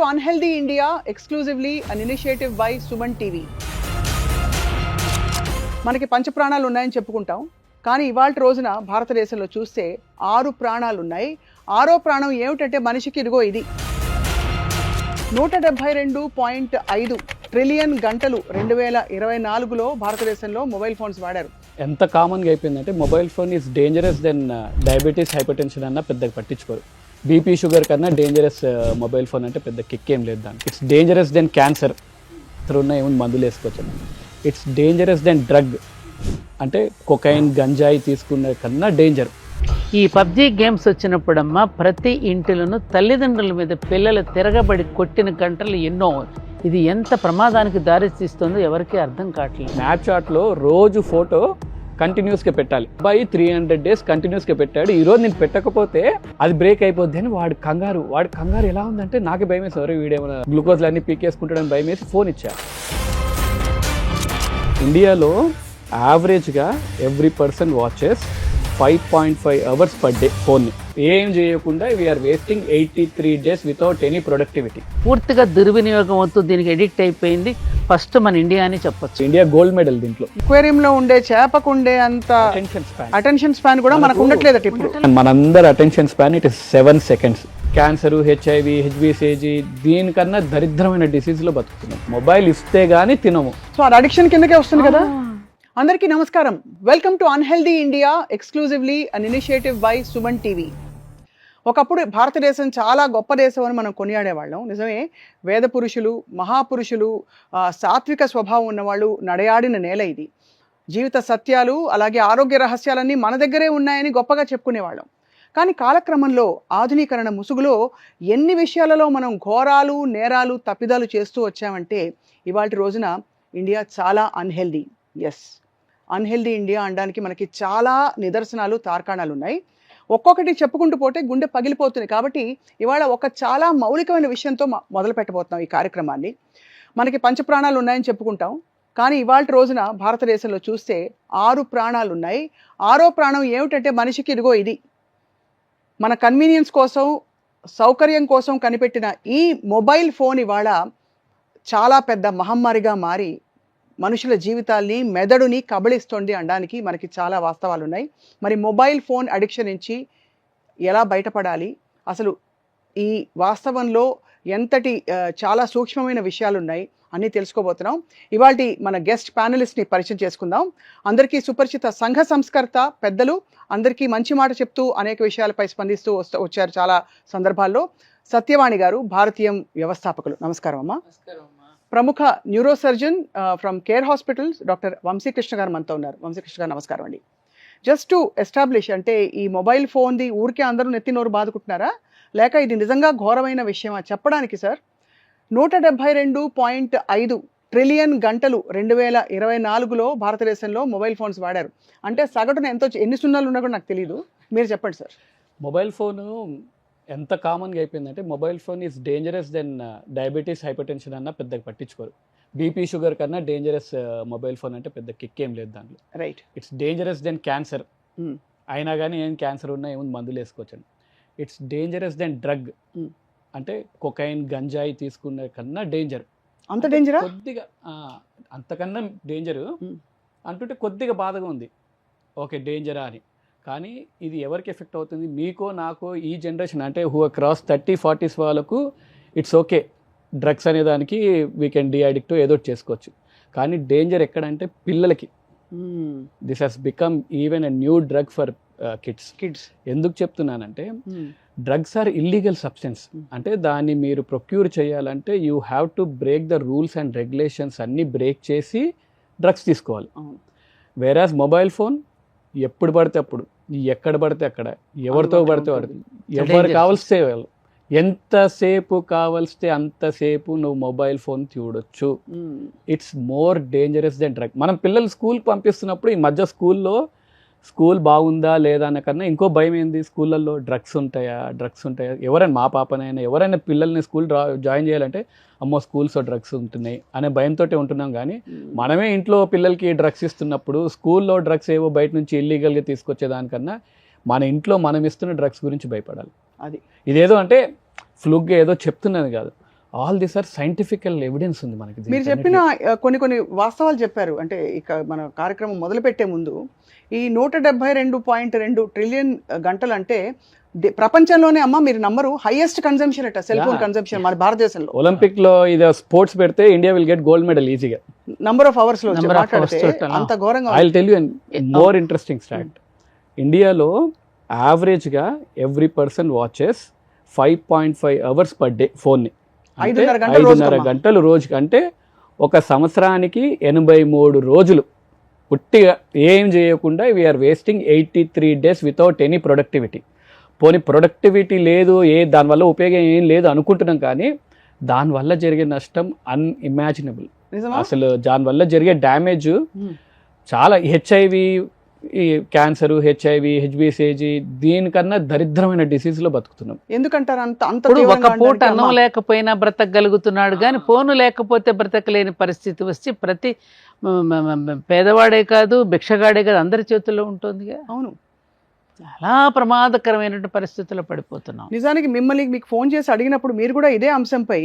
Unhealthy India, exclusively an initiative by Suman TV. మనకి పంచప్రాణాలు ఉన్నాయని చెప్పుకుంటాం, కానీ ఇవాళ రోజున భారతదేశంలో చూస్తే 6 ప్రాణాలు ఉన్నాయి. 6వ ప్రాణం ఏమిటంటే మనిషికి ఇదిగో ఇది 172.5 ట్రిలియన్ గంటలు 2024లో భారతదేశంలో మొబైల్ ఫోన్స్ వాడారు. ఎంత కామన్గా అయిపోయిందంటే mobile phone is dangerous then diabetes, hypertension అన్న పెద్దగా పట్టించుకోరు. బీపీ, షుగర్ కన్నా డేంజరస్ మొబైల్ ఫోన్ అంటే పెద్ద కిక్ ఏం లేదు దానికి. ఇట్స్ డేంజరస్ దెన్ క్యాన్సర్, ఉన్న ఏమైనా మందులు వేసుకోవచ్చు. ఇట్స్ డేంజరస్ దెన్ డ్రగ్, అంటే కొకైన్, గంజాయి తీసుకునే కన్నా డేంజర్. ఈ పబ్జీ గేమ్స్ వచ్చినప్పుడమ్మా ప్రతి ఇంటిలోనూ తల్లిదండ్రుల మీద పిల్లలు తిరగబడి కొట్టిన గంటలు ఎన్నో. ఇది ఎంత ప్రమాదానికి దారితీస్తుందో ఎవరికీ అర్థం కావట్లేదు. స్నాప్చాట్లో రోజు ఫోటో కంటిన్యూస్గా పెట్టాలి. అబ్బాయి 300 days కంటిన్యూస్గా పెట్టాడు, ఈరోజు నేను పెట్టకపోతే అది బ్రేక్ అయిపోద్ది అని వాడి కంగారు ఎలా ఉందంటే నాకే భయం వేసి, ఎవరు వీడేమైనా గ్లూకోజ్లు అన్నీ పీకేసుకుంటాడని భయం వేసి ఫోన్ ఇచ్చా. ఇండియాలో యావరేజ్గా every person watches 5.5 hours per day ఫోన్ని. ఏం చేయకుండా we are wasting 83 days without any productivity. పూర్తిగా దుర్వినియోగం అవుతూ దీనికి ఎడిక్ట్ అయిపోయింది ఫస్ట్ మన ఇండియా అని చెప్పొచ్చు. ఇండియా గోల్డ్ మెడల్ దీంట్లో. అక్వేరియంలో ఉండే చేపకు ఉండే అంత అటెన్షన్ స్పాన్ కూడా మనకు ఉండట్లేదు ఇప్పుడు. మనందరి attention span it is 7 seconds. Cancer, HIV, హెచ్బిసిజి దీనికన్నా దరిద్రమైన డిసీజ్లో బతుకుతున్నాం. మొబైల్ ఇస్తే గానీ తినము. సో అది అడిక్షన్ కిందకే వస్తుంది కదా. అందరికీ నమస్కారం. Welcome to unhealthy India, exclusively an initiative by Suman TV. ఒకప్పుడు భారతదేశం చాలా గొప్ప దేశం అని మనం కొనియాడేవాళ్ళం. నిజమే, వేద పురుషులు, మహాపురుషులు, సాత్విక స్వభావం ఉన్నవాళ్ళు నడయాడిన నేల ఇది. జీవిత సత్యాలు అలాగే ఆరోగ్య రహస్యాలన్నీ మన దగ్గరే ఉన్నాయని గొప్పగా చెప్పుకునేవాళ్ళం. కానీ కాలక్రమంలో ఆధునీకరణ ముసుగులో ఎన్ని విషయాలలో మనం ఘోరాలు, నేరాలు, తప్పిదాలు చేస్తూ వచ్చామంటే ఇవాళ రోజున ఇండియా చాలా అన్హెల్దీ. ఎస్, అన్హెల్దీ ఇండియా అనడానికి మనకి చాలా నిదర్శనాలు, తార్కాణాలు ఉన్నాయి. ఒక్కొక్కటి చెప్పుకుంటూ పోతే గుండె పగిలిపోతుంది. కాబట్టి ఇవాళ ఒక చాలా మౌలికమైన విషయంతో మొదలు పెట్టబోతున్నాం ఈ కార్యక్రమాన్ని. మనకి పంచప్రాణాలు ఉన్నాయని చెప్పుకుంటాం, కానీ ఇవాళ రోజున భారతదేశంలో చూస్తే 6 ప్రాణాలు ఉన్నాయి. 6వ ప్రాణం ఏమిటంటే మనిషికి ఇదిగో ఇది. మన కన్వీనియన్స్ కోసం, సౌకర్యం కోసం కనిపెట్టిన ఈ మొబైల్ ఫోన్ ఇవాళ చాలా పెద్ద మహమ్మారిగా మారి మనుషుల జీవితాల్ని, మెదడుని కబళిస్తోంది అనడానికి మనకి చాలా వాస్తవాలు ఉన్నాయి. మరి మొబైల్ ఫోన్ అడిక్షన్ నుంచి ఎలా బయటపడాలి, అసలు ఈ వాస్తవంలో ఎంతటి చాలా సూక్ష్మమైన విషయాలు ఉన్నాయి అన్నీ తెలుసుకోబోతున్నాం. ఇవాళ మన గెస్ట్ ప్యానలిస్ట్ని పరిచయం చేసుకుందాం. అందరికీ సుపరిచిత సంఘ సంస్కర్త, పెద్దలు, అందరికీ మంచి మాట చెప్తూ అనేక విషయాలపై స్పందిస్తూ వచ్చారు చాలా సందర్భాల్లో. సత్యవాణి గారు, భారతీయం వ్యవస్థాపకులు. నమస్కారం అమ్మా. ప్రముఖ neuro surgeon from Care hospitals doctor Vamsikrishna గారు మనతో ఉన్నారు. వంశీకృష్ణ గారు నమస్కారం అండి. జస్ట్ టు ఎస్టాబ్లిష్, అంటే ఈ మొబైల్ ఫోన్ది ఊరికే అందరూ నెత్తి నోరు బాదుకుంటున్నారా, లేక ఇది నిజంగా ఘోరమైన విషయమా చెప్పడానికి సార్, 172.5 ట్రిలియన్ గంటలు 2024లో భారతదేశంలో మొబైల్ ఫోన్స్ వాడారు. అంటే సగటున ఎన్ని సున్నాలు ఉన్నా కూడా నాకు తెలియదు, మీరు చెప్పండి సార్. మొబైల్ ఫోను ఎంత కామన్గా అయిపోయిందంటే mobile phone is dangerous then diabetes, hypertension అన్న పెద్దగా పట్టించుకోరు. బీపీ, షుగర్ కన్నా డేంజరస్ మొబైల్ ఫోన్ అంటే పెద్ద కిక్ ఏం లేదు దాంట్లో. Right. It's dangerous then cancer, అయినా కానీ ఏం క్యాన్సర్ ఉన్నా ఏమైనా మందులు వేసుకోవచ్చు. ఇట్స్ డేంజరస్ దెన్ డ్రగ్, అంటే కొకైన్, గంజాయి తీసుకునే కన్నా డేంజర్. అంత డేంజరా? కొద్దిగా అంతకన్నా డేంజరు అంటుంటే కొద్దిగా బాధగా ఉంది. ఓకే, డేంజరా అని. కానీ ఇది ఎవరికి ఎఫెక్ట్ అవుతుంది, మీకో నాకో, ఈ జనరేషన్ అంటే హూ క్రాస్ 30-40s వాళ్ళకు ఇట్స్ ఓకే. డ్రగ్స్ అనే దానికి వీ కెన్ డీ అడిక్ట్, ఏదో చేసుకోవచ్చు. కానీ డేంజర్ ఎక్కడంటే పిల్లలకి. This has become even a new drug for kids. ఎందుకు చెప్తున్నానంటే డ్రగ్స్ ఆర్ ఇల్లీగల్ సబ్స్టెన్స్. అంటే దాన్ని మీరు ప్రొక్యూర్ చేయాలంటే you have to break the rules and regulations అన్నీ బ్రేక్ చేసి డ్రగ్స్ తీసుకోవాలి. వేరాజ్ మొబైల్ ఫోన్ ఎప్పుడు పడితే అప్పుడు, ఎక్కడ పడితే అక్కడ, ఎవరితో పడితే వాడు, ఎవరు కావాల్స్తే వాళ్ళు, ఎంతసేపు కావాల్స్తే అంతసేపు నువ్వు మొబైల్ ఫోన్ చూడొచ్చు. It's more dangerous then drug. మనం పిల్లలు స్కూల్కి పంపిస్తున్నప్పుడు ఈ మధ్య స్కూల్ బాగుందా లేదా అన్న కన్నా ఇంకో భయం ఏంది, స్కూళ్ళల్లో డ్రగ్స్ ఉంటాయా. ఎవరైనా మా పాపనైనా ఎవరైనా పిల్లల్ని స్కూల్ జాయిన్ చేయాలంటే అమ్మో స్కూల్స్లో డ్రగ్స్ ఉంటున్నాయి అనే భయంతో ఉంటున్నాం. కానీ మనమే ఇంట్లో పిల్లలకి డ్రగ్స్ ఇస్తున్నప్పుడు స్కూల్లో డ్రగ్స్ ఏవో బయట నుంచి ఇల్లీగల్గా తీసుకొచ్చేదానికన్నా మన ఇంట్లో మనం ఇస్తున్న డ్రగ్స్ గురించి భయపడాలి. అది ఇదేదో అంటే ఫ్లూగ్గా ఏదో చెప్తున్నాను కాదు, ఆల్ దీస్ ఆర్ సైంటిఫికల్ ఎవిడెన్స్ ఉంది మనకి మీరు చెప్పిన కొన్ని వాస్తవాలు చెప్పారు. అంటే ఇక మన కార్యక్రమం మొదలు పెట్టే ముందు ఈ 172.2 ట్రిలియన్ గంటలు అంటే ప్రపంచంలోనే అమ్మ మీరు నంబరు హైయెస్ట్ కన్సంప్షన్ అట సెల్ ఫోన్ కన్సంప్షన్ మన భారతదేశంలో. ఒలింపిక్ లో ఇది స్పోర్ట్స్ పెడితే India will get gold medal ఈజీగా. నంబర్ ఆఫ్ అవర్స్ లో మాట్లాడితే అంత ఘోరంగా. I will tell you more interesting start. ఇండియాలో యావరేజ్ గా every person watches 5.5 hours per day phone ని. 5.5 గంటలు రోజుకి. అంటే ఒక సంవత్సరానికి 83 రోజులు పుట్టిగా ఏం చేయకుండా we are wasting 83 days without any productivity. పోనీ ప్రొడక్టివిటీ లేదు, దానివల్ల ఉపయోగం ఏం లేదు అనుకుంటున్నాం, కానీ దానివల్ల జరిగే నష్టం అన్ఇమాజినబుల్. అసలు దానివల్ల జరిగే డ్యామేజ్ చాలా. హెచ్ఐవి, క్యాన్సర్, హెచ్ఐవి, హెచ్బిసిజి దీనికన్నా దరిద్రమైన డిసీజ్ లో బతుకుతున్నాం. ఎందుకంటారు అంత? ఒక పూట అన్నం లేకపోయినా బ్రతకగలుగుతున్నాడు, కానీ ఫోను లేకపోతే బ్రతకలేని పరిస్థితి వచ్చి ప్రతి పేదవాడే కాదు, భిక్షగాడే కాదు, అందరి చేతుల్లో ఉంటుంది. అవును, చాలా ప్రమాదకరమైనటువంటి పరిస్థితుల్లో పడిపోతున్నాం. నిజానికి మీకు ఫోన్ చేసి అడిగినప్పుడు మీరు కూడా ఇదే అంశంపై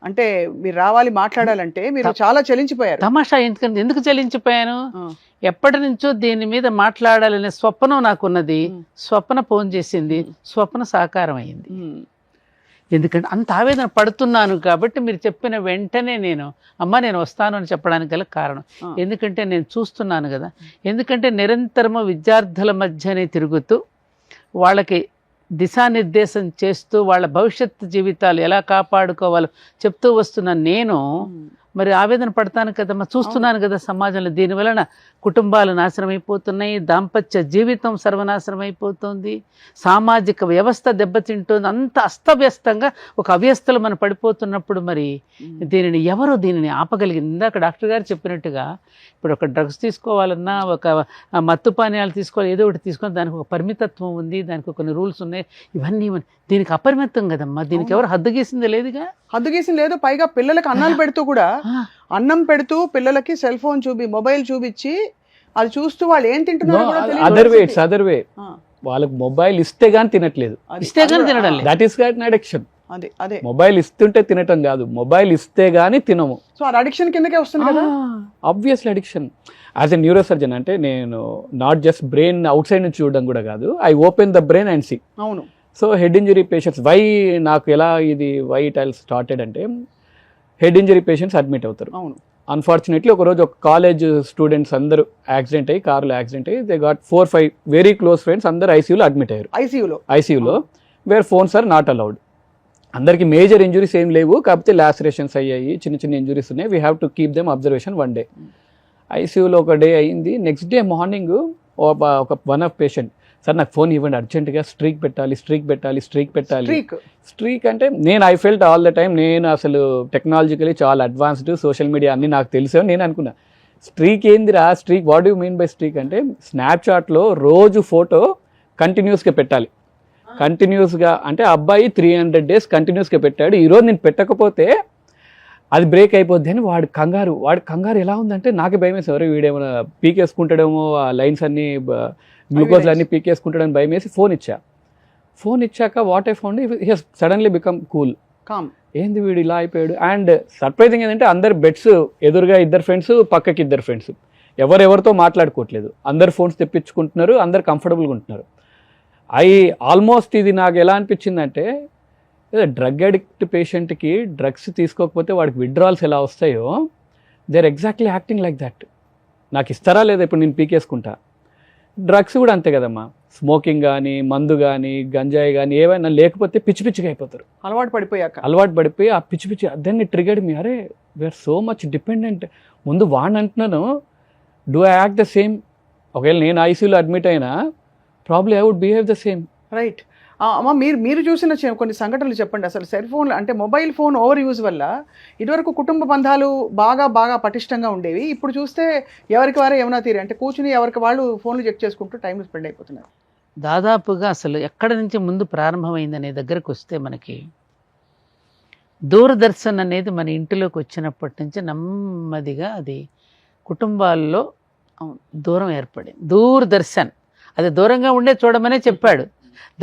అంటే మీరు రావాలి మాట్లాడాలంటే మీరు చాలా చలించిపోయారు. తమాషా ఎందుకు చలించిపోయాను? ఎప్పటి నుంచో దీని మీద మాట్లాడాలనే స్వప్నం నాకున్నది. స్వప్న ఫోన్ చేసింది, స్వప్న సాకారం అయింది. ఎందుకంటే అంత ఆవేదన పడుతున్నాను కాబట్టి మీరు చెప్పిన వెంటనే నేను వస్తాను అని చెప్పడానికి గల కారణం. ఎందుకంటే నేను చూస్తున్నాను కదా. ఎందుకంటే నిరంతరము విద్యార్థుల మధ్యనే తిరుగుతూ వాళ్ళకి దిశానిర్దేశం చేస్తూ వాళ్ళ భవిష్యత్తు జీవితాలు ఎలా కాపాడుకోవాలో చెప్తూ వస్తున్న నేను మరి ఆవేదన పడతాను కదమ్మా. చూస్తున్నాను కదా సమాజంలో దీని వలన కుటుంబాలు నాశనం అయిపోతున్నాయి, దాంపత్య జీవితం సర్వనాశనం అయిపోతుంది, సామాజిక వ్యవస్థ దెబ్బతింటుంది. అంత అస్తవ్యస్తంగా ఒక అవ్యస్తలు మనం పడిపోతున్నప్పుడు మరి దీనిని ఆపగలిగింది. ఇందాక డాక్టర్ గారు చెప్పినట్టుగా ఇప్పుడు ఒక డ్రగ్స్ తీసుకోవాలన్నా, ఒక మత్తు పానీయాలు తీసుకోవాలి, ఏదో ఒకటి తీసుకొని దానికి ఒక పరిమితత్వం ఉంది, దానికి కొన్ని రూల్స్ ఉన్నాయి. ఇవన్నీ దీనికి అపరిమితం కదమ్మా. దీనికి ఎవరు హద్దు గీసింది లేదుగా. హద్దు గీసింది లేదు. పైగా పిల్లలకి అన్నాలు పెడుతూ కూడా అన్నం పెడుతూ పిల్లలకి సెల్ ఫోన్ మొబైల్ చూపించి అది చూస్తూ వాళ్ళు ఏం తింటున్నారు. అదర్ వే వాళ్ళకి మొబైల్ ఇస్తే గానీ తినట్లేదు. That is got addiction. అదే మొబైల్ ఇస్తుంటే తినటం కాదు, మొబైల్ ఇస్తే గానీ తినము. సో అది అడిక్షన్ కిందకే వస్తుంది కదా. Obviously addiction. As a neuro surgeon అంటే నేను not just brain outside నుంచి చూడడం కూడా కాదు, I open the brain and see. అవును. సో హెడ్ ఇంజరీ పేషెంట్స్ నాకు ఎలా వై ఇట్ ఆల్ స్టార్టెడ్ అంటే హెడ్ ఇంజరీ పేషెంట్స్ అడ్మిట్ అవుతారు. అవును. అన్ఫార్చునేట్లీ ఒకరోజు ఒక కాలేజ్ స్టూడెంట్స్ అందరూ యాక్సిడెంట్ అయ్యి, కారులో యాక్సిడెంట్ అయ్యి, they got 4-5 very close friends అందరూ ఐసీయూలో అడ్మిట్ అయ్యారు. ఐసీయూలో where phones are not allowed. అందరికి మేజర్ ఇంజురీస్ ఏం లేవు, కాకపోతే లాసరేషన్స్ అయ్యాయి, చిన్న చిన్న ఇంజురీస్ ఉన్నాయి. We have to keep them observation 1 day. ఐసీయూలో ఒక డే అయింది. నెక్స్ట్ డే మార్నింగ్ ఒక వన్ ఆఫ్ పేషెంట్, సార్ నాకు ఫోన్ ఇవ్వండి అర్జెంటుగా, స్ట్రీక్ పెట్టాలి. స్ట్రీక్ అంటే I felt all the time నేను అసలు టెక్నాలజికలీ చాలా అడ్వాన్స్డ్, సోషల్ మీడియా అన్ని నాకు తెలుసు నేను అనుకున్నా. స్ట్రీక్ ఏందిరా streak, what you mean by streak అంటే స్నాప్చాట్లో రోజు ఫోటో కంటిన్యూస్గా పెట్టాలి. కంటిన్యూస్గా అంటే అబ్బాయి 300 days కంటిన్యూస్గా పెట్టాడు. ఈరోజు నేను పెట్టకపోతే అది బ్రేక్ అయిపోద్ది అని వాడి కంగారు ఎలా ఉందంటే నాకే భయం వేసి, ఎవరు వీడేమైనా పీకేసుకుంటాడేమో, ఆ లైన్స్ అన్ని గ్లూకోజ్లు అన్ని పీకేసుకుంటాడని భయం వేసి ఫోన్ ఇచ్చాక what I found he has suddenly become cool. ఏంది వీడు ఇలా అయిపోయాడు. అండ్ సర్ప్రైజింగ్ ఏంటంటే అందరు బెడ్స్ ఎదురుగా 2 ఫ్రెండ్స్, పక్కకి 2 ఫ్రెండ్స్, ఎవరెవరితో మాట్లాడుకోవట్లేదు, అందరు ఫోన్స్ తెప్పించుకుంటున్నారు, అందరు కంఫర్టబుల్గా ఉంటున్నారు. ఆల్మోస్ట్ ఇది నాకు ఎలా అనిపించిందంటే డ్రగ్ అడిక్ట్ పేషెంట్కి డ్రగ్స్ తీసుకోకపోతే వాడికి విత్డ్రాల్స్ ఎలా వస్తాయో they are exactly acting like that. నాకు ఇస్తారా లేదా ఇప్పుడు నేను పీకేసుకుంటా. డ్రగ్స్ కూడా అంతే కదమ్మా, స్మోకింగ్ కానీ, మందు కానీ, గంజాయి కానీ ఏవైనా లేకపోతే పిచ్చిగా అయిపోతారు. అలవాటు పడిపోయి ఆ పిచ్చి దాన్ని ట్రిగర్డ్ మీ, అరే వీఆర్ సో మచ్ డిపెండెంట్. ముందు వాడిని అంటున్నాను, do I act the same? ఒకవేళ నేను ఐసీయూలో అడ్మిట్ అయినా probably I would behave the same. Right. అమ్మ మీరు చూసిన కొన్ని సంఘటనలు చెప్పండి. అసలు సెల్ ఫోన్ అంటే మొబైల్ ఫోన్ ఓవర్ యూజ్ వల్ల ఇదివరకు కుటుంబ బంధాలు బాగా పటిష్టంగా ఉండేవి. ఇప్పుడు చూస్తే ఎవరికి వారే ఏమైనా తీరే అంటే కూర్చుని ఎవరికి వాళ్ళు ఫోన్లు చెక్ చేసుకుంటూ టైం స్పెండ్ అయిపోతున్నారు. దాదాపుగా అసలు ఎక్కడి నుంచి ముందు ప్రారంభమైందనే దగ్గరకు వస్తే మనకి దూరదర్శన్ అనేది మన ఇంటిలోకి వచ్చినప్పటి నుంచి నెమ్మదిగా అది కుటుంబాల్లో దూరం ఏర్పడింది. దూరదర్శన్ అది దూరంగా ఉండే చూడమనే చెప్పాడు,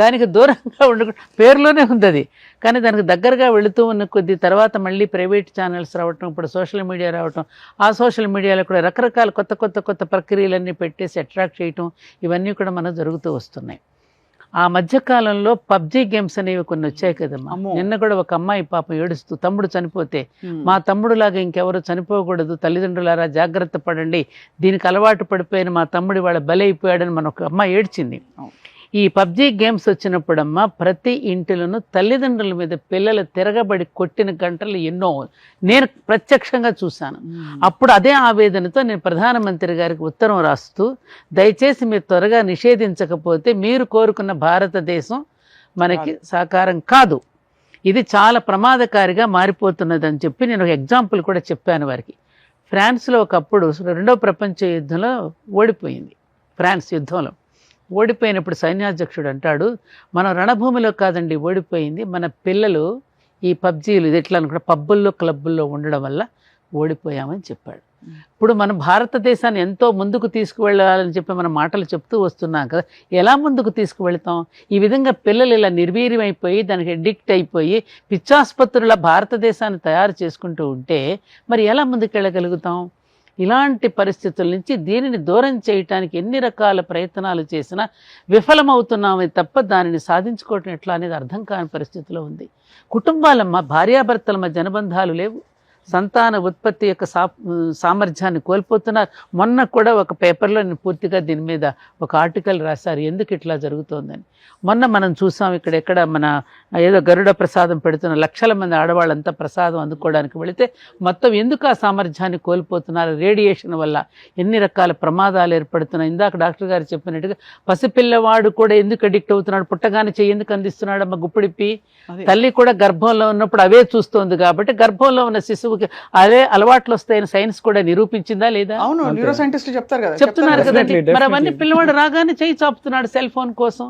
దానికి దూరంగా ఉండకుండా పేరులోనే ఉంది అది, కానీ దానికి దగ్గరగా వెళుతూ ఉన్న కొద్ది తర్వాత మళ్ళీ ప్రైవేట్ ఛానల్స్ రావటం, ఇప్పుడు సోషల్ మీడియా రావటం, ఆ సోషల్ మీడియాలో కూడా రకరకాల కొత్త ప్రక్రియలన్నీ పెట్టేసి అట్రాక్ట్ చేయటం, ఇవన్నీ కూడా మనకు జరుగుతూ వస్తున్నాయి. ఆ మధ్యకాలంలో పబ్జీ గేమ్స్ అనేవి కొన్ని వచ్చాయి కదమ్మా. నిన్న కూడా ఒక అమ్మాయి పాపం ఏడుస్తూ తమ్ముడు చనిపోతే, మా తమ్ముడులాగా ఇంకెవరు చనిపోకూడదు, తల్లిదండ్రులారా జాగ్రత్త పడండి, దీనికి అలవాటు పడిపోయిన మా తమ్ముడు వాళ్ళ బలైపోయాడని మన ఒక అమ్మాయి ఏడ్చింది. ఈ పబ్జీ గేమ్స్ వచ్చినప్పుడమ్మా ప్రతి ఇంటిలోనూ తల్లిదండ్రుల మీద పిల్లలు తిరగబడి కొట్టిన గంటలు ఎన్నో నేను ప్రత్యక్షంగా చూశాను. అప్పుడు అదే ఆవేదనతో నేను ప్రధానమంత్రి గారికి ఉత్తరం రాస్తూ, దయచేసి మీరు త్వరగా నిషేధించకపోతే మీరు కోరుకున్న భారతదేశం మనకి సాకారం కాదు, ఇది చాలా ప్రమాదకారిగా మారిపోతున్నది అని చెప్పి నేను ఒక ఎగ్జాంపుల్ కూడా చెప్పాను వారికి. ఫ్రాన్స్లో ఒకప్పుడు 2వ ప్రపంచ యుద్ధంలో ఓడిపోయింది. ఫ్రాన్స్ యుద్ధంలో ఓడిపోయినప్పుడు సైన్యాధ్యక్షుడు అంటాడు, మనం రణభూమిలో కాదండి ఓడిపోయింది, మన పిల్లలు ఈ పబ్జీలు ఇది ఎట్లా అనుకుంటే పబ్బుల్లో క్లబ్బుల్లో ఉండడం వల్ల ఓడిపోయామని చెప్పాడు. ఇప్పుడు మనం భారతదేశాన్ని ఎంతో ముందుకు తీసుకువెళ్ళాలని చెప్పి మనం మాటలు చెప్తూ వస్తున్నాం కదా, ఎలా ముందుకు తీసుకువెళ్తాం? ఈ విధంగా పిల్లలు ఇలా నిర్వీర్యమైపోయి దానికి అడిక్ట్ అయిపోయి పిచ్చాసుపత్రుల భారతదేశాన్ని తయారు చేసుకుంటూ ఉంటే మరి ఎలా ముందుకెళ్ళగలుగుతాం? ఇలాంటి పరిస్థితుల నుంచి దీనిని దూరం చేయటానికి ఎన్ని రకాల ప్రయత్నాలు చేసినా విఫలమవుతున్నామే తప్ప దానిని సాధించుకోవటం ఎట్లా అనేది అర్థం కాని పరిస్థితిలో ఉంది. కుటుంబాలమ్మ భార్యాభర్తల మధ్య అనుబంధాలు లేవు, సంతాన ఉత్పత్తి యొక్క సామర్థ్యాన్ని కోల్పోతున్నారు. మొన్న కూడా ఒక పేపర్లో నేను పూర్తిగా దీని మీద ఒక ఆర్టికల్ రాశారు, ఎందుకు ఇట్లా జరుగుతోందని. మొన్న మనం చూసాం ఎక్కడ మన ఏదో గరుడ ప్రసాదం పెడుతున్న లక్షల మంది ఆడవాళ్ళంతా ప్రసాదం అందుకోవడానికి వెళితే మొత్తం ఎందుకు ఆ సామర్థ్యాన్ని కోల్పోతున్నారు? రేడియేషన్ వల్ల ఎన్ని రకాల ప్రమాదాలు ఏర్పడుతున్నాయి. ఇందాక డాక్టర్ గారు చెప్పినట్టుగా పసిపిల్లవాడు కూడా ఎందుకు అడిక్ట్ అవుతున్నాడు, పుట్టగానే చెయ్యి ఎందుకు అందిస్తున్నాడు అమ్మ గుప్పిడిప్పి, తల్లి కూడా గర్భంలో ఉన్నప్పుడు అవే చూస్తోంది కాబట్టి గర్భంలో ఉన్న శిశువుకి అదే అలవాట్లు వస్తాయని సైన్స్ కూడా నిరూపించిందా లేదా? అవును, న్యూరో సైంటిస్టులు చెప్తున్నారు కదా. మరి అవన్నీ పిల్లవాడు రాగానే చెయ్యి చాపుతున్నాడు సెల్ ఫోన్ కోసం.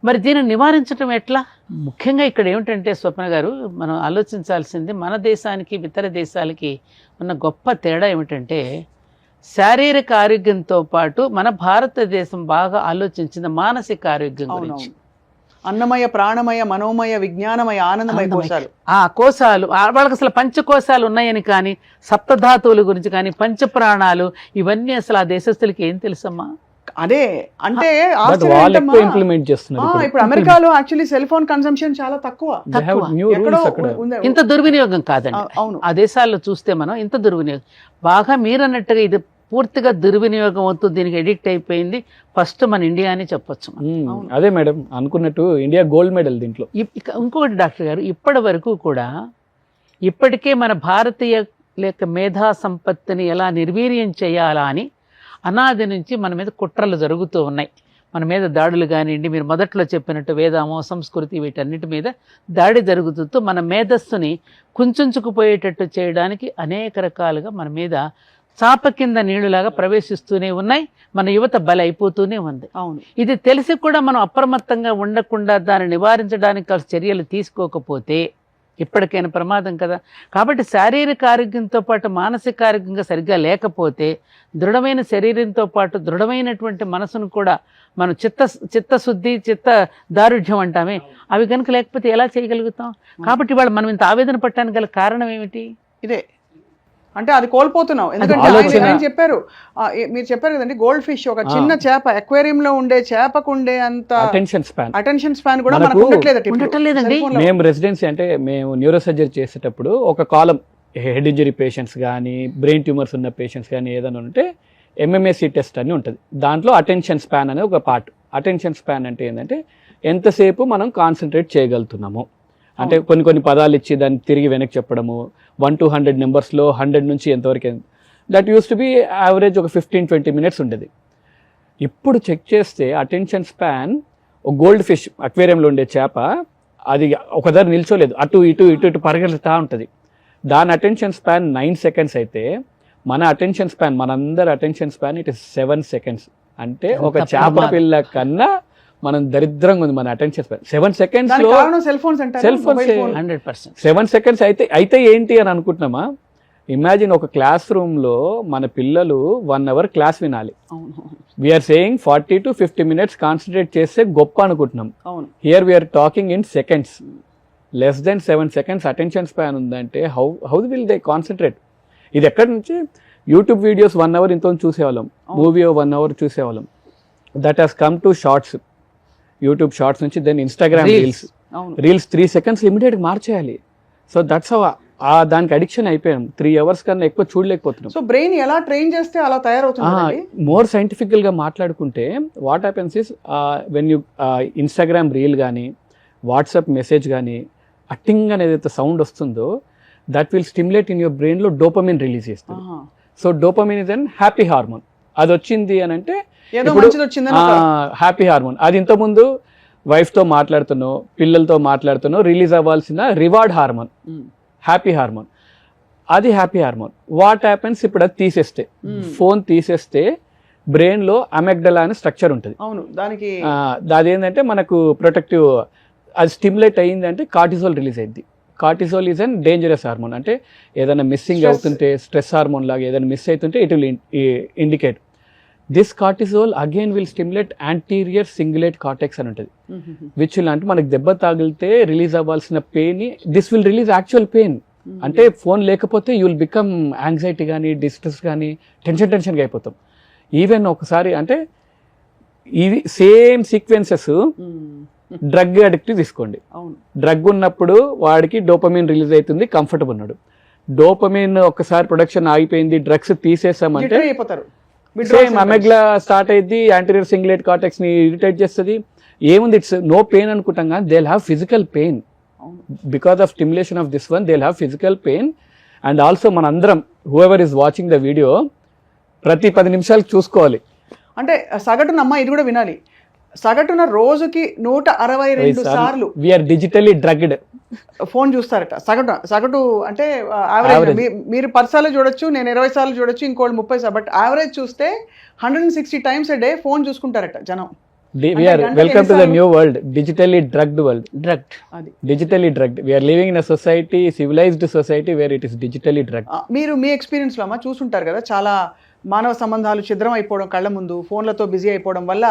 మరి దీనిని నివారించడం ఎట్లా? ముఖ్యంగా ఇక్కడ ఏమిటంటే స్వప్న గారు, మనం ఆలోచించాల్సింది మన దేశానికి ఇతర దేశాలకి ఉన్న గొప్ప తేడా ఏమిటంటే శారీరక ఆరోగ్యంతో పాటు మన భారతదేశం బాగా ఆలోచించింది మానసిక ఆరోగ్యం గురించి. అన్నమయ, ప్రాణమయ, మనోమయ, విజ్ఞానమయ, ఆనందమయ కోశాలు. ఆ కోశాలు వాళ్ళకి అసలు పంచకోశాలు ఉన్నాయని కానీ, సప్తధాతువుల గురించి కానీ, పంచప్రాణాలు ఇవన్నీ అసలు ఆ దేశస్తులకి ఏం తెలుసమ్మా? అదే అంటే ఇంప్లిమెంట్ చేస్తున్నారు. ఇప్పుడు అమెరికాలో యాక్చువల్లీ సెల్ ఫోన్ కన్సంప్షన్ చాలా తక్కువ. ఇంత దుర్వినియోగం కాదండి. అవును, ఆ దేశాల్లో చూస్తే మనం ఇంత దుర్వినియోగం బాగా మీరన్నట్టుగా ఇది పూర్తిగా దుర్వినియోగం అవుతూ దీనికి ఎడిక్ట్ అయిపోయింది. ఫస్ట్ మన ఇండియా అని చెప్పొచ్చు. అదే మేడం అనుకున్నట్టు ఇండియా గోల్డ్ మెడల్ దీంట్లో. ఇంకొకటి డాక్టర్ గారు, ఇప్పటి వరకు కూడా ఇప్పటికే మన భారతీయ లేక మేధా సంపత్తిని ఎలా నిర్వీర్యం చేయాలా అని అనాది నుంచి మన మీద కుట్రలు జరుగుతూ ఉన్నాయి. మన మీద దాడులు కానివ్వండి, మీరు మొదట్లో చెప్పినట్టు వేదామో సంస్కృతి వీటన్నిటి మీద దాడి జరుగుతూ మన మేధస్సుని కుంచుకుపోయేటట్టు చేయడానికి అనేక రకాలుగా మన మీద చాప కింద నీళ్లులాగా ప్రవేశిస్తూనే ఉన్నాయి. మన యువత బలైపోతూనే ఉంది. అవును, ఇది తెలిసి కూడా మనం అప్రమత్తంగా ఉండకుండా దాన్ని నివారించడానికి చర్యలు తీసుకోకపోతే ఇప్పటికైనా ప్రమాదం కదా. కాబట్టి శారీరక ఆరోగ్యంతో పాటు మానసిక ఆరోగ్యంగా సరిగ్గా లేకపోతే దృఢమైన శరీరంతో పాటు దృఢమైనటువంటి మనసును కూడా మనం చిత్తశుద్ధి చిత్త దారుఢ్యం అంటామే, అవి కనుక లేకపోతే ఎలా చేయగలుగుతాం? కాబట్టి వాళ్ళు మనం ఇంత ఆవేదన పట్టడానికి గల కారణం ఏమిటి? ఇదే అంటే అది కోల్పోతున్నాం. ఎందుకంటే ఆయన చెప్పారు, మీరు చెప్పారు కదండి, గోల్డ్ ఫిష్ ఒక చిన్న చేప, అక్వేరియం లో ఉండే చేపకు ఉండే అంత అటెన్షన్ స్పాన్ కూడా మనకు ఉండట్లేదండి. మేము రెసిడెన్సీ అంటే మేము న్యూరో సర్జరీ చేసేటప్పుడు ఒక కాలం హెడ్ ఇంజరీ పేషెంట్స్ కానీ, బ్రెయిన్ ట్యూమర్స్ ఉన్న పేషెంట్స్ కానీ ఏదైనా ఉంటే MMSE టెస్ట్ అని ఉంటుంది. దాంట్లో అటెన్షన్ స్పాన్ అనేది ఒక పార్ట్. అటెన్షన్ స్పాన్ అంటే ఏంటంటే ఎంతసేపు మనం కాన్సన్ట్రేట్ చేయగలుగుతున్నాము అంటే కొన్ని పదాలు ఇచ్చి దాన్ని తిరిగి వెనక్కి చెప్పడము. 1 to 100 నెంబర్స్లో 100 నుంచి ఎంతవరకు, that use to be average ఒక 15-20 మినిట్స్ ఉండేది. ఇప్పుడు చెక్ చేస్తే అటెన్షన్ స్పాన్ ఒక గోల్డ్ ఫిష్ అక్వేరియంలో ఉండే చేప అది ఒక దగ్గర నిల్చోలేదు, అటు ఇటు పరిగెత్తుతూ ఉంటుంది. దాని అటెన్షన్ స్పాన్ 9 సెకండ్స్ అయితే మన అటెన్షన్ స్పాన్, మనందరి attention span it is 7 seconds. అంటే ఒక చేప పిల్ల కన్నా మనం దరిద్రంగా ఉంది మన అటెన్షన్ స్పాన్. 7 సెకండ్స్ లో సెల్ ఫోన్ 7 సెకండ్స్ అయితే ఏంటి అని అనుకుంటున్నామా, ఇమాజిన్ ఒక క్లాస్ రూమ్లో మన పిల్లలు 1 hour క్లాస్ వినాలి. అవును we're saying 40 to 50 minutes concentrate చేస్తే గొప్ప అనుకుంటున్నాం. అవును here we're talking in seconds, less than 7 seconds attention span ఉందంటే హౌ విల్ దే కాన్సన్ట్రేట్? ఇది ఎక్కడి నుంచి? యూట్యూబ్ వీడియోస్ 1 hour ఇంత చూసేవాళ్ళం, మూవీ 1 hour చూసేవాళ్ళం. That has come to shorts, YouTube shorts నుంచి then Instagram reels. Reels 3 seconds ఇమీడియట్గా మార్చేయాలి. సో దట్స్ దానికి అడిక్షన్ అయిపోయాం. 3 hours కన్నా ఎక్కువ చూడలేకపోతున్నాం. సో బ్రెయిన్ ఎలా ట్రైన్ చేస్తే అలా తయారవుతుంది. మోర్ సైంటిఫికల్గా మాట్లాడుకుంటే what happens is when you Instagram reel కానీ వాట్సాప్ మెసేజ్ కానీ అట్టింగ్ అనేది ఏదైతే సౌండ్ వస్తుందో that will stimulate in your బ్రెయిన్లో డోపమిన్ రిలీజ్ చేస్తుంది. So dopamine is an happy hormone. అది వచ్చింది అని అంటే హ్యాపీ హార్మోన్. అది ఇంతకుముందు వైఫ్తో మాట్లాడుతున్నావు, పిల్లలతో మాట్లాడుతున్నావు, రిలీజ్ అవ్వాల్సిన రివార్డ్ హార్మోన్, హ్యాపీ హార్మోన్. అది హ్యాపీ హార్మోన్. వాట్ హ్యాపెన్స్ ఇప్పుడు అది తీసేస్తే, ఫోన్ తీసేస్తే బ్రెయిన్లో అమెగ్డలా అనే స్ట్రక్చర్ ఉంటుంది. అవును, దానికి అది ఏంటంటే మనకు ప్రొటెక్టివ్, అది స్టిమ్యులేట్ అయ్యింది అంటే కార్టిజోల్ రిలీజ్ అయింది. Cortisol is an dangerous hormone. అంటే ఏదైనా మిస్సింగ్ అవుతుంటే, స్ట్రెస్ హార్మోన్ లాగా ఏదైనా మిస్ అవుతుంటే it will indicate. This cortisol again will stimulate anterior cingulate cortex అని ఉంటుంది, విచ్ విల్ అంటే మనకు దెబ్బ తాగిలితే రిలీజ్ అవ్వాల్సిన pain, this will release actual pain. అంటే ఫోన్ లేకపోతే యూ విల్ బికమ్ యాంగ్జైటీ కానీ డిస్ట్రెస్ కానీ టెన్షన్గా అయిపోతాం. ఈవెన్ ఒకసారి అంటే ఇవి సేమ్ సీక్వెన్సెస్ డ్రగ్ అడిక్ట్ తీసుకోండి. డ్రగ్ ఉన్నప్పుడు వాడికి డోపమిన్ రిలీజ్ అవుతుంది, కంఫర్టబుల్ ఉన్నాడు. డోపమిన్ ఒకసారి ప్రొడక్షన్ ఆగిపోయింది, డ్రగ్స్ తీసేసామంటే సేమ్ అమెగ్లా స్టార్ట్ అయ్యింది, యాంటీరియర్ సింగులేట్ కార్టెక్స్ ని ఇరిటేట్ చేస్తుంది. ఏముంది, ఇట్స్ నో పెయిన్ అనుకుంటాం కానీ they will have physical pain because of stimulation of this one. They will have physical pain. And also మన అందరం whoever is watching the video ప్రతి 10 నిమిషాలు చూసుకోవాలి. అంటే సగటున అమ్మ ఇది కూడా వినాలి, సగటున రోజుకి 162 సార్లు వీఆర్ డిజిటల్లీ డ్రగ్డ్ ఫోన్ చూస్తారట. సగటు అంటే యావరేజ్ మీరు 10 సార్లు చూడొచ్చు, నేను 20 సార్లు చూడొచ్చు, ఇంకోళ్ళు 30 సార్లు. బట్ యావరేజ్ చూస్తే 160 times a day ఫోన్ చూసుకుంటారట జనం. Welcome to the new world, digitally drugged world. అది digitally drugged. We're living in a society, civilised society where it is digitally drugged. మీరు మీ ఎక్స్పీరియన్స్ లో అమ్మా చూసుంటారు కదా, చాలా మానవ సంబంధాలు ఛిద్రం అయిపోవడం, కళ్ళ ముందు ఫోన్లతో బిజీ అయిపోవడం వల్ల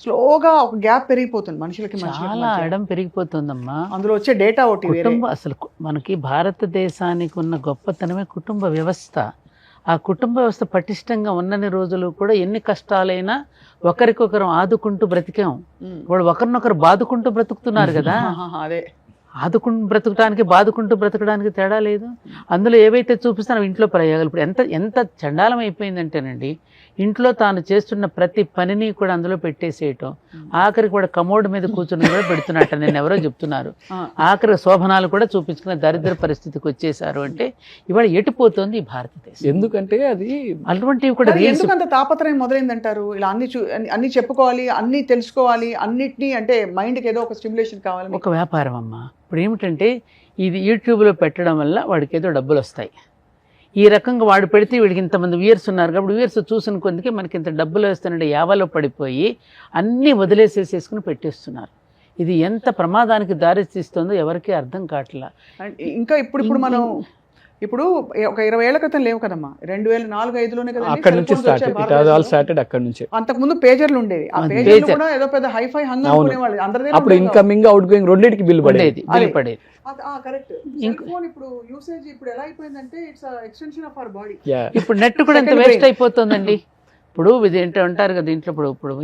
స్లోగా ఒక గ్యాప్ పెరిగిపోతుంది మనుషులకి. చాలా ఎడం పెరిగిపోతుందమ్మా. అందులో వచ్చే డేటా ఒకటి కుటుంబం. అసలు మనకి భారతదేశానికి ఉన్న గొప్పతనమే కుటుంబ వ్యవస్థ. ఆ కుటుంబ వ్యవస్థ పటిష్టంగా ఉన్నన్ని రోజులు కూడా ఎన్ని కష్టాలైనా ఒకరికొకరు ఆదుకుంటూ బ్రతికాం. వాళ్ళు ఒకరినొకరు బాదుకుంటూ బ్రతుకుతున్నారు కదా. అదే ఆదుకుంటూ బ్రతకడానికి బాదుకుంటూ బ్రతకడానికి తేడా లేదు. అందులో ఏవైతే చూపిస్తానో ఇంట్లో ప్రయోగాలు ఇప్పుడు ఎంత చండాలం అయిపోయిందంటేనండి, ఇంట్లో తాను చేస్తున్న ప్రతి పనిని కూడా అందులో పెట్టేసేయటం. ఆఖరికి కూడా కమోడ్ మీద కూర్చుని కూడా పెడుతున్నట్ట నేను ఎవరో చెప్తున్నారు. ఆఖరి శోభనాలు కూడా చూపించుకునే దరిద్ర పరిస్థితికి వచ్చేసారు. అంటే ఇవాళ ఎటుపోతుంది ఈ భారతదేశం. ఎందుకంటే అది అటువంటివి కూడా ఎందుకంత తాపత్రయం మొదలైందంటారు? ఇలా అన్ని చెప్పుకోవాలి, అన్ని తెలుసుకోవాలి, అన్నిటినీ అంటే మైండ్కి ఏదో ఒక స్టిమ్యులేషన్ కావాలి. ఒక వ్యాపారం అమ్మా. ఇప్పుడు ఏమిటంటే ఇది యూట్యూబ్లో పెట్టడం వల్ల వాడికి ఏదో డబ్బులు వస్తాయి. ఈ రకంగా వాడు పెడితే వీడికి ఇంతమంది వ్యూయర్స్ ఉన్నారు కాబట్టి వ్యూయర్స్ చూసిన కొద్దికి మనకి ఇంత డబ్బులు వస్తున్నట్టు యావలో పడిపోయి అన్నీ వదిలేసేసేసుకుని పెట్టేస్తున్నారు. ఇది ఎంత ప్రమాదానికి దారి తీస్తుందో ఎవరికీ అర్థం కావట్లా. ఇంకా ఇప్పుడు మనం ఇప్పుడు ఒక 20 ఏళ్ల క్రితం లేవు కదమ్మా, 2004-05లోనే కదా అక్కడ నుంచి స్టార్టెడ్. అక్కడ నుంచి అంతకుముందు పేజర్లు ఉండేవి. ఆ పేజర్లు కూడా ఏదో పెద్ద హైఫై హంగ్ అనుకునేవాళ్ళు అందరి. అప్పుడు ఇన్కమింగ్ అవుట్ గోయింగ్ రెండింటికి బిల్ పడేది. కరెక్ట్. ఫోన్ ఇప్పుడు యూసేజ్ ఇప్పుడు ఎలా అయిపోయిందంటే it's extension of our body. ఇప్పుడు నెట్ కూడా ఎంత వేస్ట్ అయిపోతుందండి. ఇప్పుడు ఇది ఏంటో అంటారు కదా దీంట్లో ఇప్పుడు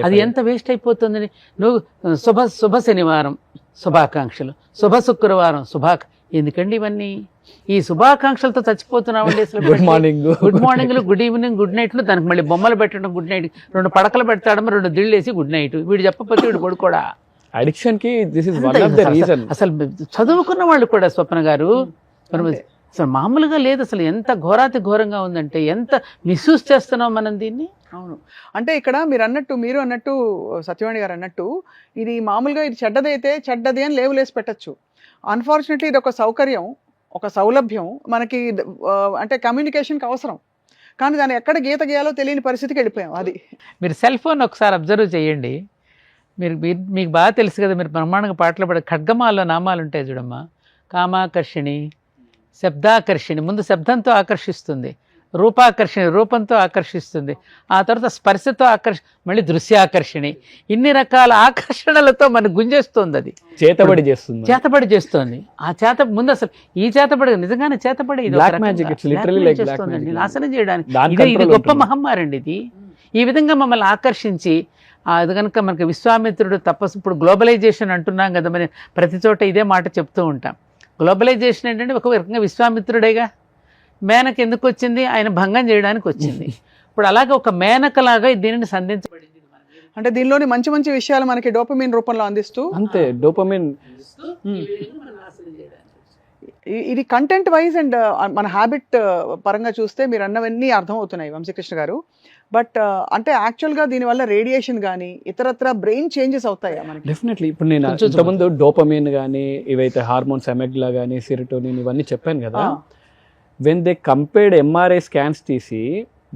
అది ఎంత వేస్ట్ అయిపోతుందని. నువ్వు శుభ శనివారం శుభాకాంక్షలు, శుభ శుక్రవారం ఎందుకండి ఇవన్నీ? ఈ శుభాకాంక్షలతో చచ్చిపోతున్నామండి అసలు. గుడ్ మార్నింగ్లు, గుడ్ ఈవినింగ్, గుడ్ నైట్లు, దానికి మళ్ళీ బొమ్మలు పెట్టడం, గుడ్ నైట్, 2 పడకలు పెడతాడమ, 2 దిళ్ళు వేసి గుడ్ నైట్. వీడు చెప్పకపోతే వీడు పడుకోడా? అడిక్షన్ కి this is one of the reason. అసలు చదువుకున్న వాళ్ళు కూడా స్వప్న గారు అసలు మామూలుగా లేదు. అసలు ఎంత ఘోరాతి ఘోరంగా ఉందంటే ఎంత మిస్యూజ్ చేస్తున్నాం మనం దీన్ని. అవును, అంటే ఇక్కడ మీరు అన్నట్టు సత్యవాణి గారు అన్నట్టు ఇది మామూలుగా ఇది చెడ్డది అని లేవులేసి పెట్టచ్చు. అన్ఫార్చునేట్లీ ఇది ఒక సౌకర్యం, ఒక సౌలభ్యం మనకి, అంటే కమ్యూనికేషన్కి అవసరం. కానీ దాన్ని ఎక్కడ గీత గీయాలో తెలియని పరిస్థితికి వెళ్ళిపోయాం. అది మీరు సెల్ ఫోన్ ఒకసారి అబ్జర్వ్ చేయండి. మీకు బాగా తెలుసు కదా, మీరు బ్రహ్మాండంగా పాటలు ఖడ్గమాల్లో నామాలు ఉంటాయి చూడమ్మా. కామాకర్షిణి, శబ్దాకర్షిణి, ముందు శబ్దంతో ఆకర్షిస్తుంది, రూపాకర్షిణి రూపంతో ఆకర్షిస్తుంది, ఆ తర్వాత స్పర్శతో మళ్ళీ దృశ్యాకర్షిణి, ఇన్ని రకాల ఆకర్షణలతో మనకు గుంజేస్తుంది. అది చేతబడి చేస్తుంది. చేతబడి చేస్తుంది. ఆ చేత ముందు అసలు ఈ చేతబడి నిజంగానే చేతబడి ఇది Black magic, it's literally like black magic. నాశనం చేయడానికి దాని ఇది control గొప్ప ఉంటుంది. మహమ్మారి అండి ఇది. ఈ విధంగా మమ్మల్ని ఆకర్షించి అది కనుక మనకి విశ్వామిత్రుడు తపస్సు, ఇప్పుడు గ్లోబలైజేషన్ అంటున్నాం కదా, మరి ప్రతి చోట ఇదే మాట చెప్తూ ఉంటాం. గ్లోబలైజేషన్ ఏంటంటే ఒక రకంగా విశ్వామిత్రుడేగా. మేనక ఎందుకు వచ్చింది? ఆయన భంగం చేయడానికి వచ్చింది. ఇప్పుడు అలాగే ఒక మేనకలాగా దీనిని సంధించబడింది. అంటే దీనిలోని మంచి మంచి విషయాలు మనకి డోపమిన్ రూపంలో అందిస్తూ, అంతే డోపమిన్. ఇది కంటెంట్ వైజ్ అండ్ మన హ్యాబిట్ పరంగా చూస్తే మీరు అన్నవన్నీ అర్థమవుతున్నాయి వంశీకృష్ణ గారు. బట్ అంటే యాక్చువల్గా దీనివల్ల రేడియేషన్ కానీ ఇతరత్ర బ్రెయిన్ చేంజెస్ అవుతాయా మనకి? డెఫినెట్లీ. ఇప్పుడు నేను ఇంతకుముందు డోపమిన్ కానీ ఇవైతే హార్మోన్స్ అమెగ్లా కానీ సెరోటోనిన్ ఇవన్నీ చెప్పాను కదా, when they compared MRI scans తీసి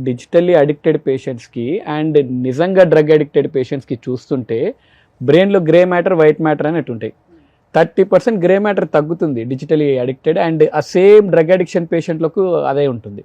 డిజిటల్లీ అడిక్టెడ్ పేషెంట్స్కి అండ్ నిజంగా డ్రగ్ అడిక్టెడ్ పేషెంట్స్కి చూస్తుంటే బ్రెయిన్లో గ్రే మ్యాటర్ వైట్ మ్యాటర్ అనేట్టు ఉంటాయి. 30% గ్రే మ్యాటర్ తగ్గుతుంది డిజిటలీ అడిక్టెడ్, అండ్ ఆ సేమ్ డ్రగ్ అడిక్షన్ పేషెంట్లకు అదే ఉంటుంది.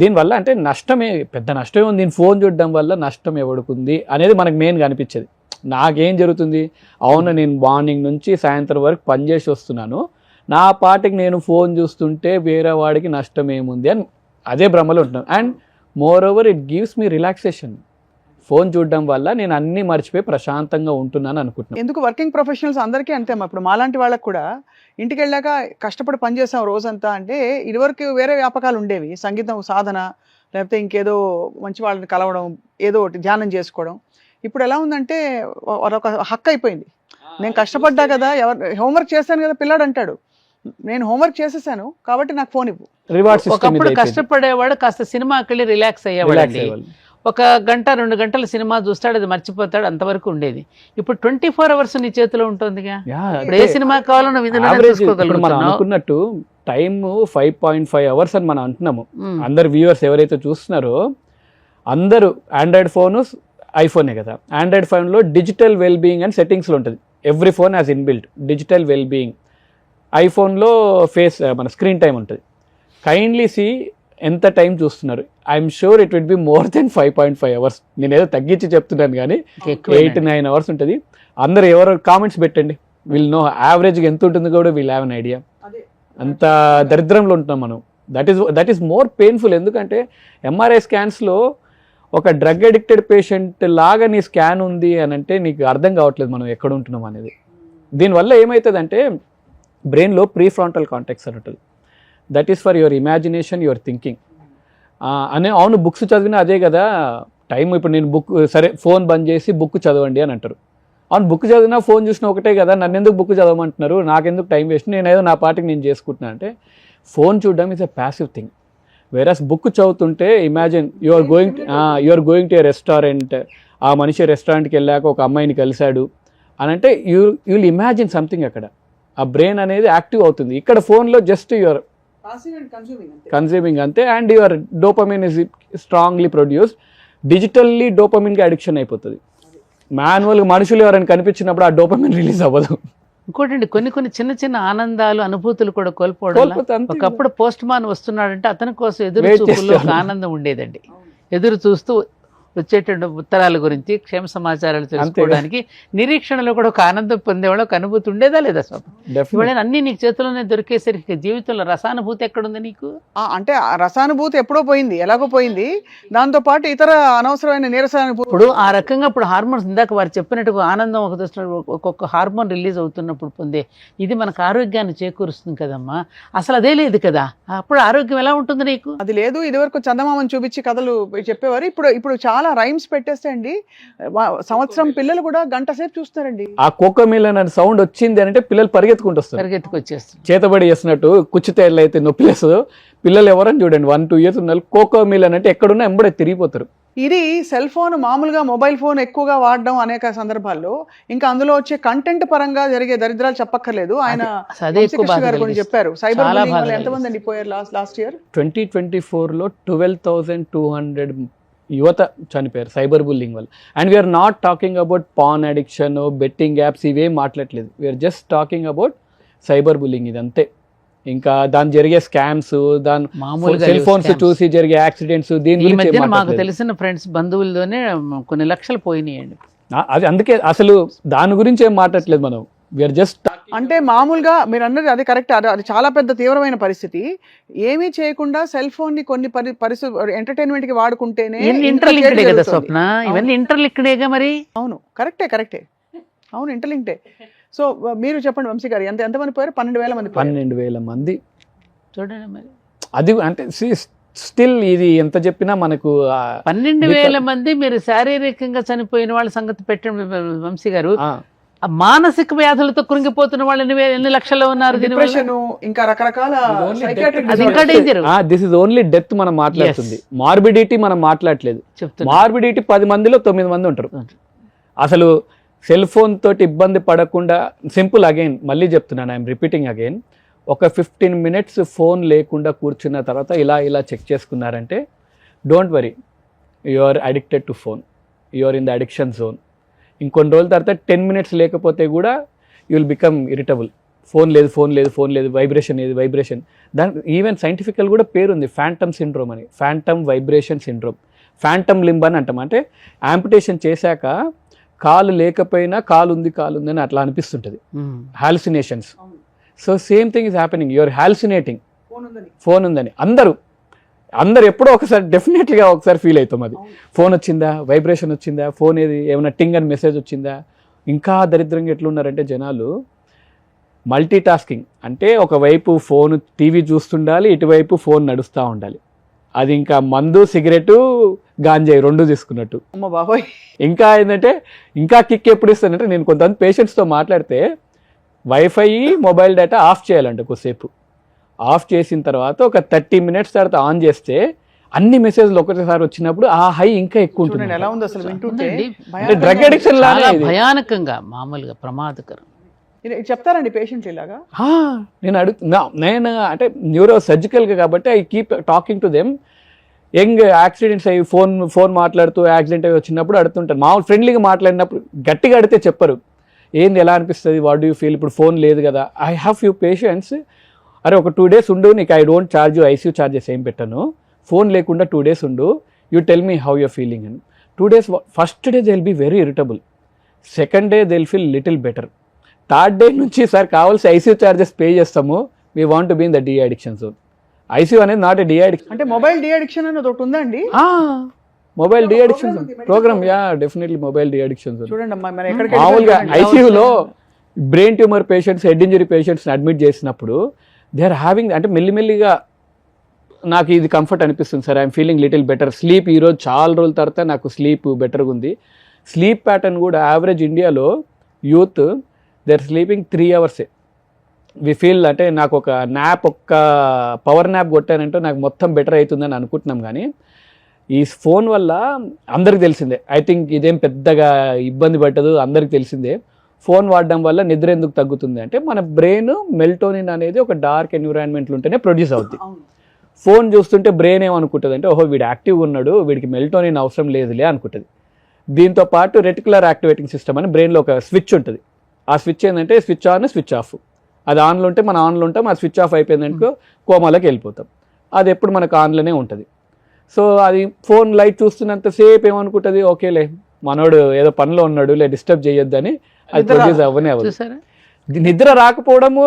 దీనివల్ల అంటే నష్టమే, పెద్ద నష్టమే ఉంది. దీని ఫోన్ చూడడం వల్ల నష్టం ఎవడుకుంది అనేది మనకు మెయిన్గా అనిపించేది. నాకేం జరుగుతుంది, అవును నేను మార్నింగ్ నుంచి సాయంత్రం వరకు పనిచేసి వస్తున్నాను, నా పాటికి నేను ఫోన్ చూస్తుంటే వేరే వాడికి నష్టం ఏముంది అని అదే భ్రమలో ఉంటున్నాను. And more over it gives me relaxation. Phone చూడడం వల్ల నేను అన్నీ మర్చిపోయి ప్రశాంతంగా ఉంటున్నాను అనుకుంటున్నాను. ఎందుకు వర్కింగ్ ప్రొఫెషనల్స్ అందరికీ అంతే. ఇప్పుడు మాలాంటి వాళ్ళకి కూడా ఇంటికి వెళ్ళాక కష్టపడి పనిచేసాం రోజంతా అంటే, ఇదివరకు వేరే వ్యాపకాలు ఉండేవి, సంగీతం సాధన లేకపోతే ఇంకేదో మంచి వాళ్ళని కలవడం, ఏదో ఒకటి ధ్యానం చేసుకోవడం. ఇప్పుడు ఎలా ఉందంటే అదొక హక్కు అయిపోయింది. నేను కష్టపడ్డా కదా, హోంవర్క్ చేశాను కదా పిల్లాడు అంటాడు, నేను హోంవర్క్ చేసేసాను కాబట్టి నాకు ఫోన్ ఇవ్వు. Reward system. ఒకప్పుడు కష్టపడేవాడు కాస్త సినిమాకి వెళ్ళి రిలాక్స్ అయ్యేవాడు. ఒక గంట 2 గంటల సినిమా చూస్తాడు, అది మర్చిపోతాడు, అంతవరకు ఉండేది. ఇప్పుడు 24 hours నీ చేతిలో ఉంటుందిగా. ఇప్పుడు ఏ సినిమా కావాలో నువ్వు ఇందులో మనం చూసుకోగలుగుతున్నావు. అనుకున్నట్టు టైమ్ 5.5 hours అని మనం అంటున్నాము. అందరు వ్యూవర్స్ ఎవరైతే చూస్తున్నారో అందరూ ఆండ్రాయిడ్ ఫోన్ ఐఫోనే కదా, ఆండ్రాయిడ్ ఫోన్లో డిజిటల్ వెల్ బీయింగ్ అని సెట్టింగ్స్లో ఉంటుంది. Every phone has inbuilt digital well being. ఐఫోన్లో ఫేస్ మన స్క్రీన్ టైం ఉంటుంది. కైండ్లీ సి ఎంత టైం చూస్తున్నారు. I'm sure it will be more than 5.5 hours. నేను ఏదో తగ్గించి చెప్తున్నాను కానీ 8-9 hours ఉంటుంది. అందరు ఎవరు కామెంట్స్ పెట్టండి, వీల్ నో యావరేజ్గా ఎంత ఉంటుంది కూడా వీల్ హ్యావ్ అన్ ఐడియా. అంత దరిద్రంలో ఉంటున్నాం మనం. That is more painful. ఎందుకంటే ఎంఆర్ఐ స్కాన్స్లో ఒక డ్రగ్ అడిక్టెడ్ పేషెంట్ లాగా నీ స్కాన్ ఉంది అని అంటే నీకు అర్థం కావట్లేదు మనం ఎక్కడ ఉంటున్నాం అనేది. దీనివల్ల ఏమవుతుందంటే బ్రెయిన్లో ప్రీ ఫ్రాంటల్ కాంటెక్స్ అని ఉంటుంది. That is for your imagination, your thinking అనే. అవును బుక్స్ చదివినా అదే కదా టైం. ఇప్పుడు నేను బుక్ సరే ఫోన్ బంద్ చేసి బుక్ చదవండి అని అంటారు. అవును బుక్ చదివినా ఫోన్ చూసినా ఒకటే కదా, నన్ను ఎందుకు బుక్ చదవమంటున్నారు, నాకెందుకు టైం వేస్ట్, నేను ఏదో నా పాటికి నేను చేసుకుంటున్నా అంటే. ఫోన్ చూడడం is a passive thing. Whereas book చదువుతుంటే imagine you are going to a restaurant, ఆ మనిషి రెస్టారెంట్కి వెళ్ళాక ఒక అమ్మాయిని కలిశాడు అని అంటే యూ విల్ ఇమాజిన్ సంథింగ్. అక్కడ ఆ బ్రెయిన్ అనేది యాక్టివ్ అవుతుంది. ఇక్కడ ఫోన్లో జస్ట్ యువర్ కన్స్యూమింగ్ అంతే. And your dopamine is strongly produced. Digitally డోపమిన్కి అడిక్షన్ అయిపోతుంది. మాన్యువల్గా మనుషులు ఎవరైనా కనిపించినప్పుడు ఆ డోపమిన్ రిలీజ్ అవ్వదు. ఇంకోటండి, కొన్ని చిన్న చిన్న ఆనందాలు అనుభూతులు కూడా కోల్పోవడం. ఒకప్పుడు పోస్ట్ మ్యాన్ వస్తున్నాడంటే అతని కోసం ఎదురు చూపుల్లో ఒక ఆనందం ఉండేదండి. ఎదురు చూస్తూ వచ్చేటువంటి ఉత్తరాల గురించి క్షేమ సమాచారాలు తెలుసుకోవడానికి నిరీక్షణలో కూడా ఒక ఆనందం పొందేవాళ్ళు, ఒక అనుభూతి ఉండేదా లేదా స్వామి? ఇవాళ అన్ని నీకు చేతిలోనే దొరికేసరికి జీవితంలో రసానుభూతి ఎక్కడుంది నీకు? అంటే ఆ రసానుభూతి ఎప్పుడో పోయింది, ఎలాగో పోయింది. దాంతో పాటు ఇతర అనవసరమైన నీరసానుభూతి. ఇప్పుడు ఆ రకంగా ఇప్పుడు హార్మోన్స్ ఇందాక వారు చెప్పినట్టు ఆనందం ఒక్కొక్క హార్మోన్ రిలీజ్ అవుతున్నప్పుడు పొందే ఇది మనకు ఆరోగ్యాన్ని చేకూరుస్తుంది కదమ్మా. అసలు అదే లేదు కదా, అప్పుడు ఆరోగ్యం ఎలా ఉంటుంది నీకు? అది లేదు. ఇదివరకు చందమామని చూపించి కథలు చెప్పేవారు. ఇప్పుడు చాలా రైమ్స్ పెట్టేస్తే అండి సంవత్సరం పిల్లలు కూడా గంట సేపు చూస్తారండి. ఆ కోకోమిలన్ అనే సౌండ్ వచ్చింది అంటే పిల్లలు పరిగెత్తుకుంటూ వచ్చేస్తారు. చేతబడి చేస్తున్నట్టు కుచ్చితే ఎట్లయితే నొప్పి లేస్తుందో పిల్లలు ఎవరని చూడండి 1-2 years ఉన్న కోకోమిలన్ అంటే ఎక్కడున్నా ఎంబడే తిరిగిపోతారు. ఇది సెల్ ఫోన్ మామూలుగా మొబైల్ ఫోన్ ఎక్కువగా వాడడం అనేక సందర్భాల్లో ఇంకా అందులో వచ్చే కంటెంట్ పరంగా జరిగే దరిద్రాలు చెప్పక్కర్లేదు. ఆయన గారు చెప్పారు సైబర్ బుల్లింగ్ వల్ల ఎంతమంది అండి పోయారు లాస్ట్ ఇయర్ 2024లో 12,200 యువత చనిపోయారు సైబర్ బుల్లింగ్ వల్ల. And we're not talking about paan addiction, betting apps ఇవేం మాట్లాడలేదు. We're just talking about cyber bullying. ఇది అంతే. ఇంకా దాని జరిగే స్కామ్స్, దాని మామూలుగా సెల్ లేవు ఫోన్స్ scams. చూసి జరిగే యాక్సిడెంట్స్, దీని ఈ గురించి ఏం మధ్యన మాకు మాట్లాడలేదు. తెలిసిన ఫ్రెండ్స్ బంధువులతోనే కొన్ని లక్షలు పోయినాయండి. అది అందుకే అసలు దాని గురించి ఏం మాట్లాడలేదు మనం. వీఆర్ జస్ట్ అంటే మామూలుగా మీరు అన్నది అది కరెక్ట్, అది చాలా పెద్ద తీవ్రమైన పరిస్థితి. ఏమీ చేయకుండా సెల్ ఫోన్ ని కొన్ని పరిస్థితి ఎంటర్టైన్మెంట్ కి వాడుకుంటేనే ఇంత ఇంటర్లింక్డే చేటు కదా జరుగుతుంది. స్వప్న, ఇవన్నీ ఇంటర్లింక్డేగా మరి. అవును కరెక్టే అవును ఇంటర్లింక్డే. సో మీరు చెప్పండి వంశీ గారు, ఎంతమంది పోయారు? 12,000 మంది పోయారు. 12,000 మంది. చూడండి మరి, అది అంటే స్టిల్ ఇది ఎంత చెప్పినా మనకు 12,000 మంది మీరు శారీరకంగా చనిపోయిన వాళ్ళ సంగతి పెట్టండి వంశీ గారు. ఆ, ఆ మానసిక వ్యాధులతో కృంగిపోతున్న వాళ్ళు ఎన్ని లక్షలు ఉన్నారు దీనివల్ల? డిప్రెషన్ ఇంకా రకరకాల psychiatric అది ఇంకా disorders. Danger this is only death మనం మాట్లాడుతుంది. మార్బిడిటీ మనం మాట్లాడలేదు. చెప్తున్నా. మార్బిడిటీ 10 మందిలో 9 మంది ఉంటారు. అసలు సెల్ ఫోన్ తోటి ఇబ్బంది పడకుండా, సింపుల్ అగైన్ మళ్ళీ చెప్తున్నాను, ఐఎమ్ రిపీటింగ్ అగైన్, ఒక 15 minutes ఫోన్ లేకుండా కూర్చున్న తర్వాత ఇలా చెక్ చేసుకున్నారంటే don't worry, you are addicted to phone, you are in the addiction zone. ఇంకొన్ని రోజుల తర్వాత 10 minutes లేకపోతే కూడా you will become irritable. Phone లేదు, వైబ్రేషన్. దాని ఈవెన్ సైంటిఫికల్ కూడా పేరుంది, ఫ్యాంటమ్ సిండ్రోమ్ అని. Phantom vibration syndrome, phantom limb అని అంటాం. అంటే యాంపిటేషన్ చేశాక కాలు లేకపోయినా కాలు ఉంది అని అట్లా అనిపిస్తుంటుంది, hallucinations. So same thing is happening, you're hallucinating phone ఉందని. అందరు ఎప్పుడో ఒకసారి డెఫినెట్గా ఒకసారి ఫీల్ అవుతాం. అది ఫోన్ వచ్చిందా, వైబ్రేషన్ వచ్చిందా, ఫోన్ ఏమైనా టింగ్ అని మెసేజ్ వచ్చిందా. ఇంకా దరిద్రంగా ఎట్లున్నారంటే జనాలు మల్టీ టాస్కింగ్, అంటే ఒకవైపు ఫోన్ టీవీ చూస్తుండాలి, ఇటువైపు ఫోన్ నడుస్తూ ఉండాలి. అది ఇంకా మందు, సిగరెట్, గాంజాయి 2 తీసుకున్నట్టు. అమ్మ బాబోయ్. ఇంకా ఏంటంటే ఇంకా కిక్ ఎప్పుడు ఇస్తానంటే, నేను కొంతమంది పేషెంట్స్తో మాట్లాడితే వైఫై, మొబైల్ డేటా ఆఫ్ చేయాలంట కొద్దిసేపు. ఆఫ్ చేసిన తర్వాత ఒక 30 minutes తర్వాత ఆన్ చేస్తే అన్ని మెసేజ్లు ఒకటేసారి వచ్చినప్పుడు ఆ హై ఇంకా ఎక్కువ ఉంటుంది. చూడండి ఎలా ఉంది అసలు వింటుంటే. ఉందండి. అంటే డ్రగ్ అడిక్షన్ చాలా లాగా ఇది. భయానకంగా, మామూలుగా ప్రమాదకరం. ఇది చెప్తారండి పేషెంట్స్ ఇలాగా? నేను అంటే న్యూరో సర్జికల్గా కాబట్టి I keep talking to them. Young accidents అయ్యి ఫోన్ మాట్లాడుతూ యాక్సిడెంట్ అయ్యి వచ్చినప్పుడు అడుగుతుంటారు. మామూలు ఫ్రెండ్లీగా మాట్లాడినప్పుడు గట్టిగా అడిగితే చెప్పరు, ఏంది ఎలా అనిపిస్తుంది, వాట్ డూ యూ ఫీల్, ఇప్పుడు ఫోన్ లేదు కదా. ఐ హ్యావ్ ఫ్యూ పేషెంట్స్, అరే ఒక 2 days ఉండు, నీకు I don't charge you, ICU charges ఏం పెట్టను, ఫోన్ లేకుండా 2 days ఉండు, you tell me how you're feeling అని. 2 days, first day they will be very irritable, second day they will feel little better, third day నుంచి sir కావాల్సి ICU charges pay చేస్తాము, we want to be in the de addiction zone. ICU అనేది not a de addiction. అంటే mobile D addiction అనేది ఒకటి ఉందండి. Mobile de addiction programme, definitely mobile de addiction zone. చూడండి అమ్మా, మరి ఎక్కడికి మామూలుగా వెళ్ళిపోయారు? ఐసీయూలో brain tumour patients, head injury పేషెంట్స్ని అడ్మిట్ చేసినప్పుడు దే ఆర్ హ్యావింగ్, అంటే మెల్లిమెల్లిగా నాకు ఇది కంఫర్ట్ అనిపిస్తుంది sir, I'm feeling little better, sleep ఈరోజు చాలా రోజుల తర్వాత నాకు స్లీప్ బెటర్గా ఉంది. స్లీప్ ప్యాటర్న్ కూడా యావరేజ్ ఇండియాలో youth they are sleeping 3 hours. We feel అంటే నాకు ఒక న్యాప్, ఒక్క పవర్ న్యాప్ కొట్టానంటే నాకు మొత్తం బెటర్ అవుతుందని అనుకుంటున్నాం. కానీ ఈ ఫోన్ వల్ల అందరికి తెలిసిందే, ఐ థింక్ ఇదేం పెద్దగా ఇబ్బంది పట్టదు, అందరికి తెలిసిందే. ఫోన్ వాడడం వల్ల నిద్ర ఎందుకు తగ్గుతుంది అంటే, మన బ్రెయిన్ మెల్టోనిన్ అనేది ఒక డార్క్ ఎన్విరాన్మెంట్లో ఉంటేనే ప్రొడ్యూస్ అవుతుంది. ఫోన్ చూస్తుంటే బ్రెయిన్ ఏమనుకుంటుంది అంటే, ఓహో వీడు యాక్టివ్గా ఉన్నాడు, వీడికి మెల్టోనిన్ అవసరం లేదులే అనుకుంటుంది. దీంతో పాటు రెటికులర్ యాక్టివేటింగ్ సిస్టమ్ అని బ్రెయిన్లో ఒక స్విచ్ ఉంటుంది. ఆ స్విచ్ ఏంటంటే స్విచ్ ఆన్, స్విచ్ ఆఫ్. అది ఆన్లో ఉంటే మనం ఆన్లో ఉంటాం, అది స్విచ్ ఆఫ్ అయిపోయిందనుకో కోమాలోకి వెళ్ళిపోతాం. అది ఎప్పుడు మనకు ఆన్లోనే ఉంటుంది. సో అది ఫోన్ లైట్ చూస్తున్నంతసేపు ఏమనుకుంటుంది, ఓకేలే మనోడు ఏదో పనిలో ఉన్నాడు, లే డిస్టర్బ్ చేయొద్దని అది ప్రొడ్యూస్ అవ్వనే అవ్వదు. నిద్ర రాకపోవడము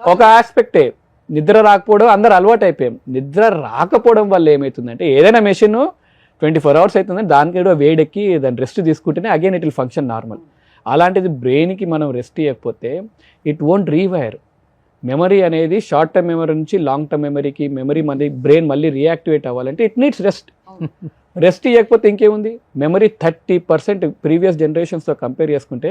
ఒక ఆస్పెక్టే, నిద్ర రాకపోవడం అందరు అలవాటు అయిపోయాం. నిద్ర రాకపోవడం వల్ల ఏమవుతుందంటే, ఏదైనా మెషిన్ 24 hours అవుతుందని దానికి ఏదో వేడెక్కి దాన్ని రెస్ట్ తీసుకుంటేనే again it will function normal. అలాంటిది బ్రెయిన్కి మనం రెస్ట్ ఇవ్వకపోతే ఇట్ వోంట్ రీవైర్. మెమరీ అనేది షార్ట్ టర్మ్ మెమరీ నుంచి లాంగ్ టర్మ్ మెమరీకి, బ్రెయిన్ మళ్ళీ రియాక్టివేట్ అవ్వాలంటే ఇట్ నీడ్స్ రెస్ట్. రెస్ట్ ఇవ్వకపోతే ఇంకేముంది, మెమరీ 30% ప్రీవియస్ జనరేషన్స్తో కంపేర్ చేసుకుంటే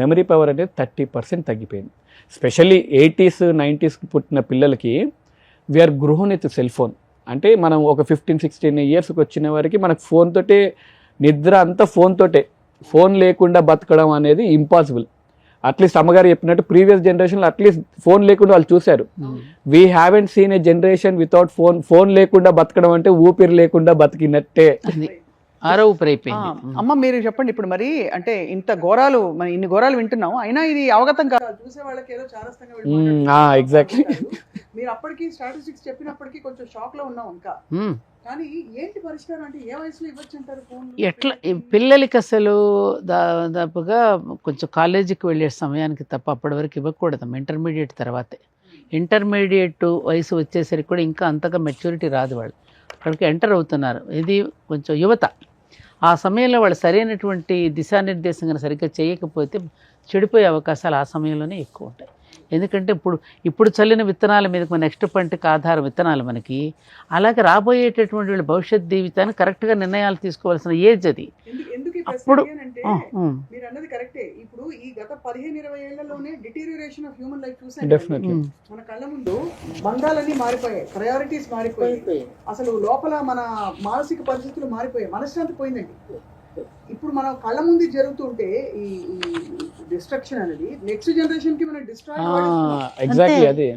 మెమరీ పవర్ అనేది 30% తగ్గిపోయింది. స్పెషల్లీ 80s 90s పుట్టిన పిల్లలకి we're grown with cell phone. అంటే మనం ఒక 15-16 yearsకి వచ్చిన వారికి మనకు ఫోన్ తోటే నిద్ర అంతా ఫోన్ తోటే. ఫోన్ లేకుండా బతకడం అనేది ఇంపాసిబుల్. అట్లీస్ట్ అమ్మగారు చెప్పినట్టు ప్రీవియస్ జనరేషన్లో అట్లీస్ట్ ఫోన్ లేకుండా వాళ్ళు చూశారు. We haven't seen a generation without phone. Phone లేకుండా బతకడం అంటే ఊపిరి లేకుండా బతికినట్టే. అమ్మ మీరు చెప్పండి ఇప్పుడు, మరి అంటే ఇంత ఘోరాలు, ఇన్ని ఘోరాలు వింటున్నాం, అయినా ఇది అవగతం కాదు చూసే వాళ్ళకి, ఏదో చారస్తంగా ఎగ్జాక్ట్లీ మీరు అప్పటికి స్టాటిస్టిక్స్ చెప్పినప్పటికీ కొంచెం షాక్ లో ఉన్నాం ఇంకా. ఉమ్. కానీ ఏంటి పరిష్కారం అంటే ఏ వయసులో ఇవ్వచ్చు అంటారు ఫోన్? ఎట్లా ఈ పిల్లలకి అసలు దాదాపుగా కొంచెం కాలేజీకి వెళ్ళే సమయానికి తప్ప అప్పటి వరకు ఇవ్వకూడదు. ఇంటర్మీడియట్ తర్వాతే. ఇంటర్మీడియట్ వయసు వచ్చేసరికి కూడా ఇంకా అంతగా మెచ్యూరిటీ రాదు, వాళ్ళు అక్కడికి ఎంటర్ అవుతున్నారు. ఇది కొంచెం యువత. ఆ సమయంలో వాళ్ళు సరైనటువంటి దిశానిర్దేశం కనుక సరిగ్గా చేయకపోతే చెడిపోయే అవకాశాలు ఆ సమయంలోనే ఎక్కువ ఉంటాయి. ఎందుకంటే ఇప్పుడు చల్లిన విత్తనాల మీద మన నెక్స్ట్ పంటకి ఆధారం విత్తనాలు మనకి. అలాగే రాబోయేటటువంటి వీళ్ళ భవిష్యత్ జీవితాన్ని కరెక్ట్గా నిర్ణయాలు తీసుకోవాల్సిన ఏజ్ అది. ఎందుకు ఈ ప్రశ్న అప్పుడు అంటే మీరు అన్నది కరెక్టే. ఇప్పుడు ఈ గత 15-20 ఏళ్లలోనే డిటీరియేషన్ ఆఫ్ హ్యూమన్ లైఫ్ చూసాం. డెఫినెట్లీ మన కళ్ళ ముందు బంధాలన్నీ మారిపోయాయి, ప్రయారిటీస్ మారిపోయాయి, అసలు లోపల మన మానసిక పరిస్థితులు మారిపోయాయి, మనశ్శాంతి పోయిందండి. ఇప్పుడు మనం కళ్ళ ముందు జరుగుతుంటే ఈ డిస్ట్రక్షన్ అనేది నెక్స్ట్ జనరేషన్ కి మనం డిస్ట్రాయ్ ఎగ్జాక్ట్లీ అదే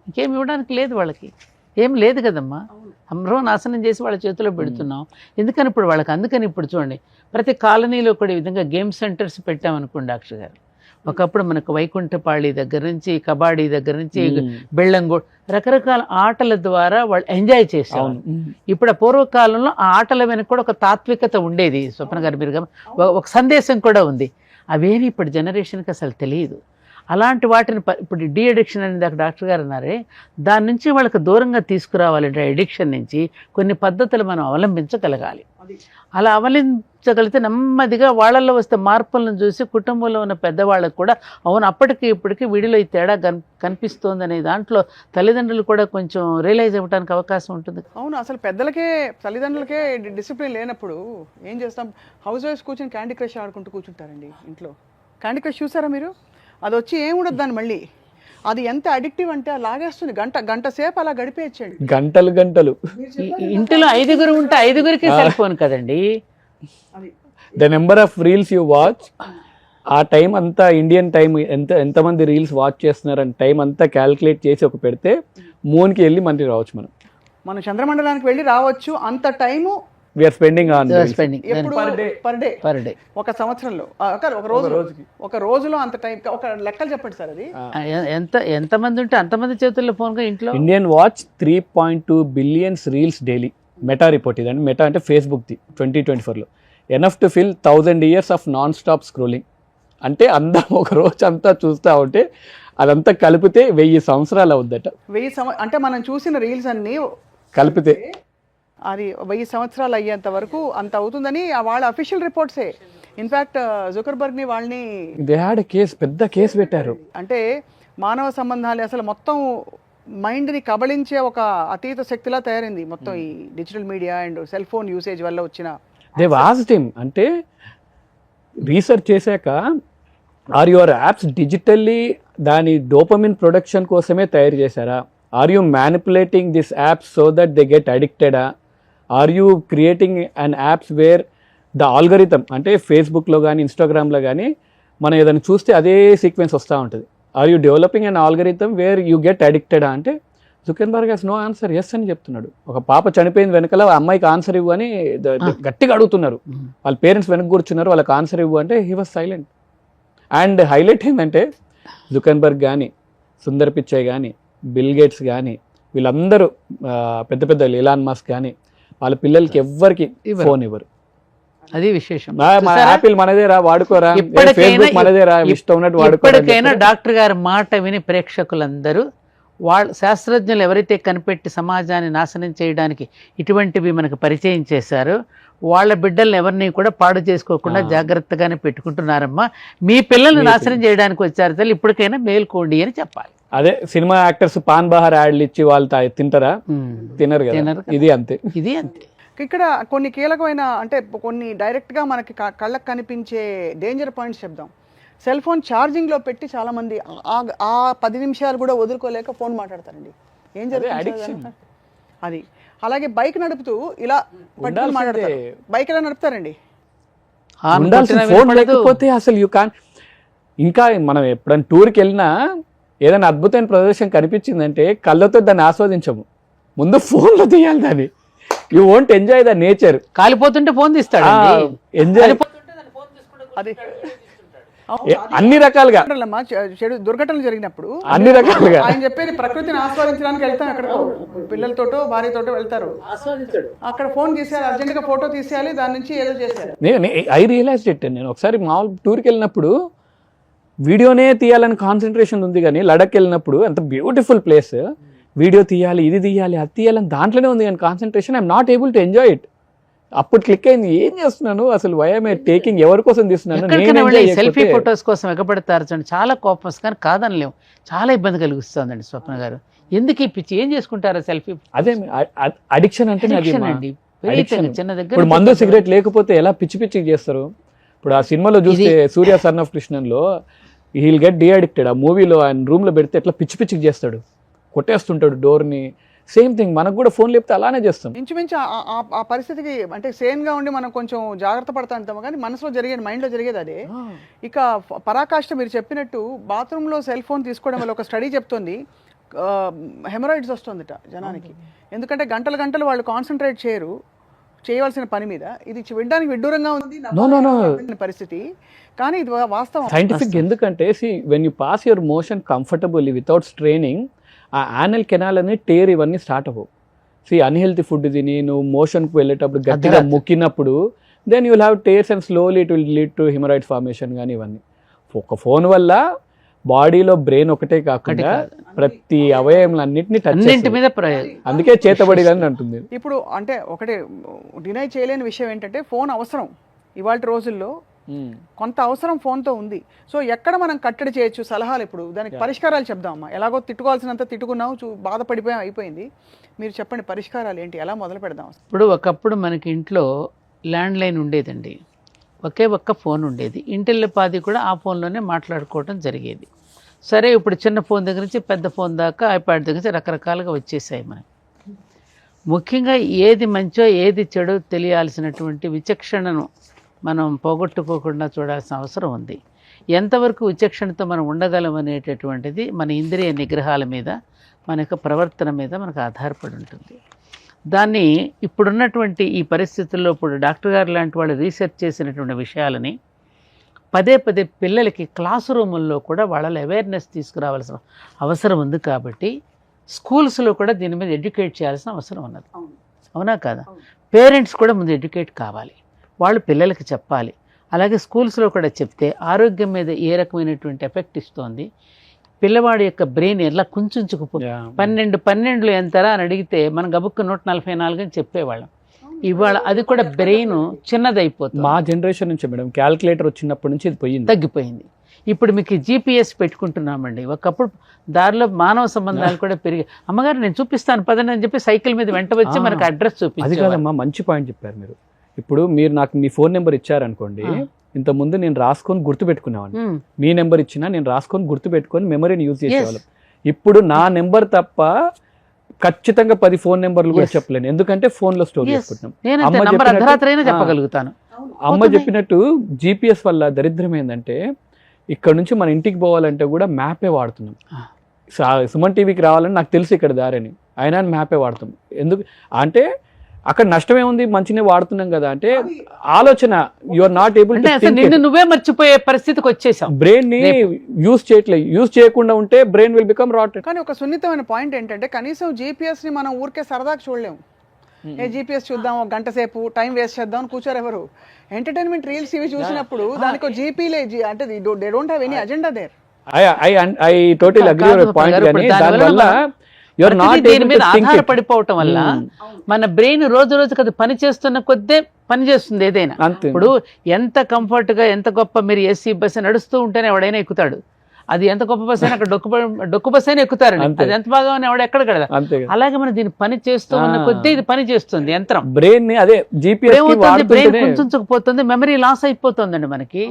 ఇంకేం ఇవ్వడానికి లేదు, వాళ్ళకి ఏం లేదు కదమ్మా. అందరూ నాశనం చేసి వాళ్ళ చేతిలో పెడుతున్నాం. ఎందుకని ఇప్పుడు వాళ్ళకి, అందుకని ఇప్పుడు చూడండి ప్రతి కాలనీలో కూడా ఈ విధంగా గేమ్ సెంటర్స్ పెట్టామనుకోండి అక్ష గారు. ఒకప్పుడు మనకు వైకుంఠపాళి దగ్గర నుంచి, కబాడీ దగ్గర నుంచి, బెళ్ళంగోడ్ రకరకాల ఆటల ద్వారా వాళ్ళు ఎంజాయ్ చేసేవాళ్ళు. ఇప్పుడు పూర్వకాలంలో ఆ ఆటల వెనక కూడా ఒక తాత్వికత ఉండేది. స్వప్న గారు మీరు ఒక సందేశం కూడా ఉంది. అవేమి ఇప్పుడు జనరేషన్కి అసలు తెలియదు. అలాంటి వాటిని ఇప్పుడు డీ అడిక్షన్ అనేది డాక్టర్ గారు అన్నారే, దాని నుంచి వాళ్ళకి దూరంగా తీసుకురావాలంటే అడిక్షన్ నుంచి కొన్ని పద్ధతులు మనం అవలంబించగలగాలి. అలా అవలంబించగలిగితే నెమ్మదిగా వాళ్ళల్లో వస్తే మార్పులను చూసి కుటుంబంలో ఉన్న పెద్దవాళ్ళకు కూడా అవును అప్పటికి ఇప్పటికీ వీడిలో ఈ తేడా కనిపిస్తోంది అనే దాంట్లో తల్లిదండ్రులు కూడా కొంచెం రియలైజ్ అవ్వడానికి అవకాశం ఉంటుంది. అవును, అసలు తల్లిదండ్రులకే డిసిప్లిన్ లేనప్పుడు ఏం చేస్తాం? హౌస్ వైఫ్స్ కూర్చొని క్యాండీ క్రష్ ఆడుకుంటూ కూర్చుంటారండి ఇంట్లో. క్యాండీ క్రష్ చూసారా మీరు? అది వచ్చి ఏముండదు దాన్ని మళ్ళీ. అది ఎంత అడిక్టివ్ అంటే లాగేస్తుంది. గంట సేపు అలా గడిపేయచ్చండి, గంటలు. ఇంటిలో 5 ఉంటే 5కి సెల్ ఫోన్ కదండి. The number of reels you watch, ఆ టైం అంతా ఇండియన్ టైం ఎంతమంది రీల్స్ వాచ్ చేస్తున్నారు అని టైం అంతా క్యాల్కులేట్ చేసి ఒక పెడితే మూన్కి వెళ్ళి మళ్ళీ రావచ్చు. మనం చంద్రమండలానికి వెళ్ళి రావచ్చు. అంత time we are spending on per day ఒక సంవత్సరంలో, ఒక రోజులో అంత టైం. ఒక లెక్కలు చెప్పండి సార్. అది ఎంతమంది ఉంటే అంతమంది చేతుల్లో ఫోన్ ఇంట్లో. Indian watch 3.2 billion reels daily. Meta report ఇదండి. మెటా అంటే ఫేస్బుక్ది 2024లో. Enough to fill 1000 years of non stop scrolling. అంటే అందరం ఒక రోజు అంతా చూస్తూ ఉంటే అదంతా కలిపితే 1000 సంవత్సరాలు అవుద్దట. 1000 అంటే మనం చూసిన రీల్స్ అన్ని కలిపితే అది 1000 సంవత్సరాలు అయ్యేంత వరకు అంత అవుతుందని వాళ్ళ అఫీషియల్ రిపోర్ట్సే. ఇన్ఫాక్ట్ జుకర్బర్గ్ని వాళ్ళని దే హ్యాడ్ కేసు, పెద్ద కేసు పెట్టారు. అంటే మానవ సంబంధాలు అసలు మొత్తం మైండ్ని కబళించే ఒక అతీత శక్తిలా తయారైంది మొత్తం ఈ digital media and cell phone usage వల్ల వచ్చిన. దే వాస్డ్ హిమ్ అంటే రీసెర్చ్ చేశాక, ఆర్ యువర్ యాప్స్ డిజిటల్లీ దాని డోపమిన్ ప్రొడక్షన్ కోసమే తయారు చేశారా? Are you manipulating this apps so that they get అడిక్టెడా? Are you creating an apps where the algorithm, అంటే ఫేస్బుక్లో కానీ ఇన్స్టాగ్రామ్లో కానీ మనం ఏదైనా చూస్తే అదే సీక్వెన్స్ వస్తూ ఉంటుంది. Are you developing an algorithm where you get అడిక్టెడా అంటే Zuckerberg has no answer. Yes అని చెప్తున్నాడు. ఒక పాప చనిపోయింది వెనకాల అమ్మాయికి ఆన్సర్ ఇవ్వు అని గట్టిగా అడుగుతున్నారు. వాళ్ళ పేరెంట్స్ వెనక కూర్చున్నారు, వాళ్ళకి ఆన్సర్ ఇవ్వు అంటే he was silent. And highlight ఏంటంటే జుకర్బర్గ్ కానీ, సుందర్ పిచ్చయ్ కానీ, బిల్ గేట్స్ కానీ, వీళ్ళందరూ పెద్ద పెద్ద ఎలాన్ మస్క్ కానీ వాళ్ళ పిల్లలకి ఎవ్వరికి ఫోన్ ఇవ్వరు. అది విశేషం. యాపిల్ మనదేరా, వాడుకోరా, ఫేస్బుక్ మనదేరా, ఇష్టం ఉన్నట్టు వాడుకో. ఇప్పటికైనా డాక్టర్ గారి మాట విని ప్రేక్షకులందరూ వాళ్ళ శాస్త్రజ్ఞులు ఎవరైతే కనిపెట్టి సమాజాన్ని నాశనం చేయడానికి ఇటువంటివి మనకు పరిచయం చేశారో వాళ్ళ బిడ్డల్ని ఎవరిని కూడా పాడు చేసుకోకుండా జాగ్రత్తగానే పెట్టుకుంటున్నారమ్మా. మీ పిల్లల్ని నాశనం చేయడానికి వచ్చారు తల్లి, ఇప్పటికైనా మేల్కోండి అని చెప్పాలి. అదే సినిమా యాక్టర్స్ పాన్ బహార్ యాడ్లు ఇచ్చి వాళ్ళు తింటారా? తినరు కదా. ఇది అంతే. ఇక్కడ కొన్ని కీలకమైన అంటే కొన్ని డైరెక్ట్గా మనకి కళ్ళకు కనిపించే డేంజర్ పాయింట్స్ చెప్దాం. సెల్ ఫోన్ ఛార్జింగ్లో పెట్టి చాలామంది ఆ 10 నిమిషాలు కూడా వదులుకోలేక ఫోన్ మాట్లాడతారండి. ఏం జరుగుతుంది అది. అలాగే బైక్ నడుపుతూ ఇలా పట్టుకుని మాట్లాడతారు. బైక్ ఎలా నడుపుతారండి? ఫోన్ లేకపోతే అసలు యూ కాన్. ఇంకా మనం ఎప్పుడైనా టూర్కి వెళ్ళినా ఏదైనా అద్భుతమైన ప్రదర్శన కనిపించిందంటే కళ్ళతో దాన్ని ఆస్వాదించము, ముందు ఫోన్లో తీయాలి దాన్ని. You won't enjoy the nature. కాలిపోతుంటే ఫోన్ తీస్తాడు, ఎంజాయ్. అన్ని రకాలుగా చెడు దుర్ఘటనలు జరిగినప్పుడు అన్ని రకాలుగా ఆయన చెప్పేది ప్రకృతిని ఆస్వాదించడానికి వెళ్తాం, ఎక్కడికో పిల్లలతోటో భార్యతోటో వెళ్తారు, అక్కడ ఫోన్ తీసేయాలి, అర్జెంట్ గా ఫోటో తీసేయాలి, దాని నుంచి ఏదో చేశారు. I realise it. నేను ఒకసారి మామూలు టూర్కి వెళ్ళినప్పుడు వీడియోనే తీయాలని కాన్సన్ట్రేషన్ ఉంది, కానీ లడక్ వెళ్ళినప్పుడు అంత బ్యూటిఫుల్ ప్లేస్, వీడియో తీయాలి, ఇది తీయాలి, అది తీయాలని దాంట్లోనే ఉంది కానీ concentration I'm not able to enjoy it. అప్పుడు క్లిక్ అయింది, ఏం చేస్తున్నాను అసలు, వై ఐ టేకింగ్, ఎవరి కోసం తీస్తున్నాను, సెల్ఫీ ఫొటోస్ కోసం ఎగబడతారు చూడండి, చాలా కోపం వస్తుంది కానీ కాదనలేము, చాలా ఇబ్బంది కలిగిస్తుందండి స్వప్న గారు. ఎందుకు ఈ పిచ్చి, ఏం చేసుకుంటారా సెల్ఫీ? అదే అడిక్షన్ అంటే అండి, చిన్న దగ్గర. ఇప్పుడు మందు సిగరెట్ లేకపోతే ఎలా పిచ్చి పిచ్చికి చేస్తారు. ఇప్పుడు ఆ సినిమాలో చూస్తే సూర్య సన్ ఆఫ్ కృష్ణన్లో హీల్ గెట్ డి అడిక్టెడ్, ఆ మూవీలో ఆయన రూమ్ లో పెడితే ఎట్లా పిచ్చి పిచ్చికి చేస్తాడు, కొట్టేస్తుంటాడు డోర్ని. సేమ్ థింగ్ మనకు కూడా ఫోన్ లేకపోతే అలానే చేస్తాం. ఇంచుమించు ఆ పరిస్థితికి అంటే సేన్ గా ఉండి మనం కొంచెం జాగ్రత్త పడతా ఉంటాము, కానీ మనసులో జరిగేది, మైండ్ లో జరిగేది అదే. ఇక పరాకాష్ట మీరు చెప్పినట్టు బాత్రూమ్ లో సెల్ ఫోన్ తీసుకోవడం వల్ల ఒక స్టడీ చెప్తుంది హెమరాయిడ్స్ వస్తుందిట జనానికి. ఎందుకంటే గంటలు గంటలు వాళ్ళు కాన్సన్ట్రేట్ చేయరు చేయవలసిన పని మీద. ఇది వినడానికి విడ్డూరంగా ఉంది పరిస్థితి, కానీ ఇది వాస్తవం సైంటిఫిక్. ఎందుకంటే when you pass your motion comfortably without straining, ఆ యానల్ కెనాల్ అనేది టేర్ ఇవన్నీ స్టార్ట్ అవ్వవు. అన్హెల్తీ ఫుడ్ తిని నువ్వు మోషన్కి వెళ్ళేటప్పుడు గట్టిగా మొక్కినప్పుడు then you will have tears and slowly it will lead to haemorrhoid formation. కానీ ఇవన్నీ ఒక ఫోన్ వల్ల బాడీలో బ్రెయిన్ ఒకటే కాకుండా ప్రతి అవయవాలన్నింటినీ టచ్ మీద, అందుకే చేతబడి అని అంటుంది. ఇప్పుడు అంటే ఒకటే డినై చేయలేని విషయం ఏంటంటే ఫోన్ అవసరం ఇవాళ రోజుల్లో, కొంత అవసరం ఫోన్తో ఉంది. సో ఎక్కడ మనం కట్టడి చేయొచ్చు, సలహాలు ఇప్పుడు దానికి పరిష్కారాలు చెప్దామమ్మా. ఎలాగో తిట్టుకోవాల్సినంత తిట్టుకున్నావు, బాధపడిపోయాం, అయిపోయింది. మీరు చెప్పండి పరిష్కారాలు ఏంటి, ఎలా మొదలు పెడదాం? ఇప్పుడు ఒకప్పుడు మనకి ఇంట్లో ల్యాండ్ లైన్ ఉండేదండి, ఒకే ఒక్క ఫోన్ ఉండేది, ఇంటిల్లిపాది కూడా ఆ ఫోన్లోనే మాట్లాడుకోవడం జరిగేది. సరే ఇప్పుడు చిన్న ఫోన్ దగ్గర నుంచి పెద్ద ఫోన్ దాకా, ఐప్యాడ్ దగ్గర నుంచి రకరకాలుగా వచ్చేసాయి మనకి. ముఖ్యంగా ఏది మంచో ఏది చెడో తెలియాల్సినటువంటి విచక్షణను మనం పోగొట్టుకోకుండా చూడాల్సిన అవసరం ఉంది. ఎంతవరకు విచక్షణతో మనం ఉండగలం అనేటటువంటిది మన ఇంద్రియ నిగ్రహాల మీద, మన యొక్క ప్రవర్తన మీద మనకు ఆధారపడి ఉంటుంది. దాన్ని ఇప్పుడున్నటువంటి ఈ పరిస్థితుల్లో ఇప్పుడు డాక్టర్ గారు లాంటి వాళ్ళు రీసెర్చ్ చేసినటువంటి విషయాలని పదే పదే పిల్లలకి క్లాస్ రూముల్లో కూడా వాళ్ళ అవేర్నెస్ తీసుకురావాల్సిన అవసరం ఉంది. కాబట్టి స్కూల్స్లో కూడా దీని మీద ఎడ్యుకేట్ చేయాల్సిన అవసరం ఉన్నది. అవునా కాదా? పేరెంట్స్ కూడా ముందు ఎడ్యుకేట్ కావాలి, వాళ్ళు పిల్లలకి చెప్పాలి. అలాగే స్కూల్స్లో కూడా చెప్తే ఆరోగ్యం మీద ఏ రకమైనటువంటి ఎఫెక్ట్ ఇస్తోంది, పిల్లవాడి యొక్క బ్రెయిన్ ఎలా కుంచుకుపో 12 ఎంతరా అని అడిగితే మనం గబుక్కు 144 అని చెప్పేవాళ్ళం. ఇవాళ అది కూడా బ్రెయిన్ చిన్నదైపోతుంది. మా జనరేషన్ నుంచి మేడం క్యాల్కులేటర్ వచ్చినప్పటి నుంచి ఇది పోయింది, తగ్గిపోయింది. ఇప్పుడు మీకు GPS పెట్టుకుంటున్నామండి. ఒకప్పుడు దారిలో మానవ సంబంధాలు కూడా పెరిగి, అమ్మగారు నేను చూపిస్తాను పదండి అని చెప్పి సైకిల్ మీద వెంట వచ్చి మనకు అడ్రస్ చూపించారు. అది కాదమ్మా, మంచి పాయింట్ చెప్పారు మీరు. ఇప్పుడు మీరు నాకు మీ ఫోన్ నెంబర్ ఇచ్చారనుకోండి, ఇంతకుముందు నేను రాసుకొని గుర్తు పెట్టుకునేవాడిని. మీ నెంబర్ ఇచ్చినా నేను రాసుకొని గుర్తు పెట్టుకొని మెమరీని యూజ్ చేసేవాళ్ళం. ఇప్పుడు నా నెంబర్ తప్ప ఖచ్చితంగా 10 ఫోన్ నెంబర్లు కూడా చెప్పలేను, ఎందుకంటే ఫోన్ లో స్టోర్ చేసుకుంటున్నాం. అమ్మ చెప్పినట్టు GPS వల్ల దరిద్రం ఏంటంటే ఇక్కడ నుంచి మన ఇంటికి పోవాలంటే కూడా మ్యాపే వాడుతున్నాం. సుమన్ టీవీకి రావాలని నాకు తెలుసు ఇక్కడ దారిని, అయినా మ్యాపే వాడుతాం. ఎందుకు అంటే అక్కడ నష్టమే ఉంది, మంచినే వాడుతున్నాం కదా అంటే ఆలోచన. You are not able to, నువ్వే మర్చిపోయే పరిస్థితికి వచ్చేసాం. బ్రెయిన్ ని యూజ్ చేయట్లేదు. యూజ్ చేయకుండా ఉంటే బ్రెయిన్ విల్ బికమ్ రాట్. కానీ ఒక సున్నితమైన పాయింట్ ఏంటంటే కనీసం GPS ని మనం ఊరికే సరదాగా చూడలేము. ఏ GPS చూద్దాం, ఒక గంట సేపు టైం వేస్ట్ చేద్దాం అని కూర్చోరు ఎవరు. ఎంటర్టైన్మెంట్ రీల్స్ ఇవి చూసినప్పుడు దానికి జీపీలే అంటే they don't have any agenda there. I totally agree with point. కానీ దానివల్ల దీని మీద ఆధారపడిపోవటం వల్ల మన బ్రెయిన్ రోజు రోజుకి అది పని చేస్తున్న కొద్దే పని చేస్తుంది ఏదైనా. ఇప్పుడు ఎంత కంఫర్ట్ గా ఎంత గొప్ప మీరు AC బస్సు నడుస్తూ ఉంటేనే ఎవడైనా ఎక్కుతాడు. అది ఎంత గొప్ప బస్ అయినా అక్కడ డొక్కు బస్ అయినా ఎక్కుతారండి. అది ఎంత బాగా ఎవడ ఎక్కడ కడదా. అలాగే మనం దీన్ని పని చేస్తూ ఉన్న కొద్దీ ఇది పని చేస్తుంది యంత్రం. బ్రెయిన్ అదే బ్రెయిన్ కుంచుకుపోతుంది, మెమరీ లాస్ అయిపోతుందండి మనకి.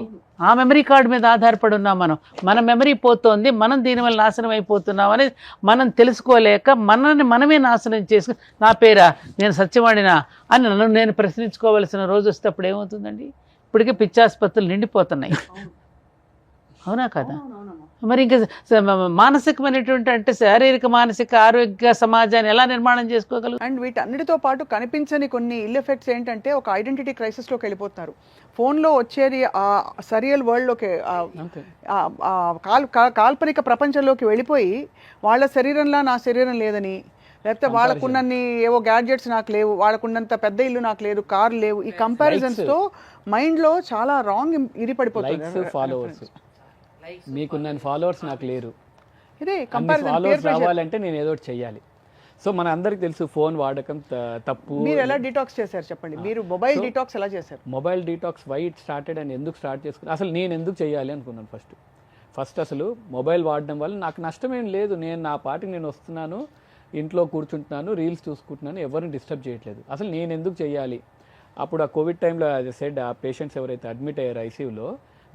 ఆ మెమరీ కార్డు మీద ఆధారపడి ఉన్నాం మనం. మన మెమరీ పోతోంది, మనం దీనివల్ల నాశనం అయిపోతున్నాం అనేది మనం తెలుసుకోలేక మనల్ని మనమే నాశనం చేసుకుని నా పేరా నేను సత్యవాడినా అని నన్ను నేను ప్రశ్నించుకోవాల్సిన రోజు వస్తే అప్పుడు ఏమవుతుందండి? ఇప్పటికే పిచ్చాసుపత్రులు నిండిపోతున్నాయి. అవునా కదా? మరి ఇంకా మానసికమైనటువంటి అంటే శారీరక మానసిక ఆరోగ్య సమాజాన్ని ఎలా నిర్మాణం చేసుకోగలరు? అండ్ వీటన్నిటితో పాటు కనిపించని కొన్ని ఇల్ ఎఫెక్ట్స్ ఏంటంటే ఒక ఐడెంటిటీ క్రైసిస్లోకి వెళ్ళిపోతున్నారు. ఫోన్లో వచ్చేది ఆ సరియల్ వరల్డ్లోకి అంతే. కాల్పనిక ప్రపంచంలోకి వెళ్ళిపోయి వాళ్ళ శరీరంలా నా శరీరం లేదని, లేకపోతే వాళ్ళకున్నన్ని ఏవో గ్యాడ్జెట్స్ నాకు లేవు, వాళ్ళకున్నంత పెద్ద ఇల్లు నాకు లేదు, కారు లేవు, ఈ కంపారిజన్స్తో మైండ్లో చాలా రాంగ్ ఇది పడిపోతుంది. లైక్స్ ఫాలోవర్స్, మీకున్న ఫాలోవర్స్ నాకు లేరు, ఇదే ఫాలోవర్స్ కంపారిజన్. రావాలంటే నేను ఏదో ఒకటి చెయ్యాలి. సో మన అందరికి తెలుసు ఫోన్ వాడకం తప్పు. మీరు ఎలా డిటాక్స్ చేశారు చెప్పండి, మీరు మొబైల్ డిటాక్స్ ఎలా చేశారు? Mobile detox why it started and ఎందుకు స్టార్ట్ చేసుకున్నాను, అసలు నేను ఎందుకు చేయాలి అనుకున్నాను. ఫస్ట్ అసలు మొబైల్ వాడడం వల్ల నాకు నష్టం ఏం లేదు, నేను నా పాటికి నేను వస్తున్నాను, ఇంట్లో కూర్చుంటున్నాను, రీల్స్ చూసుకుంటున్నాను, ఎవరిని డిస్టర్బ్ చేయట్లేదు, అసలు నేను ఎందుకు చేయాలి. అప్పుడు ఆ కోవిడ్ టైంలో అది సెడ్ ఆ పేషెంట్స్ ఎవరైతే అడ్మిట్ అయ్యారు ఐసీయూలో,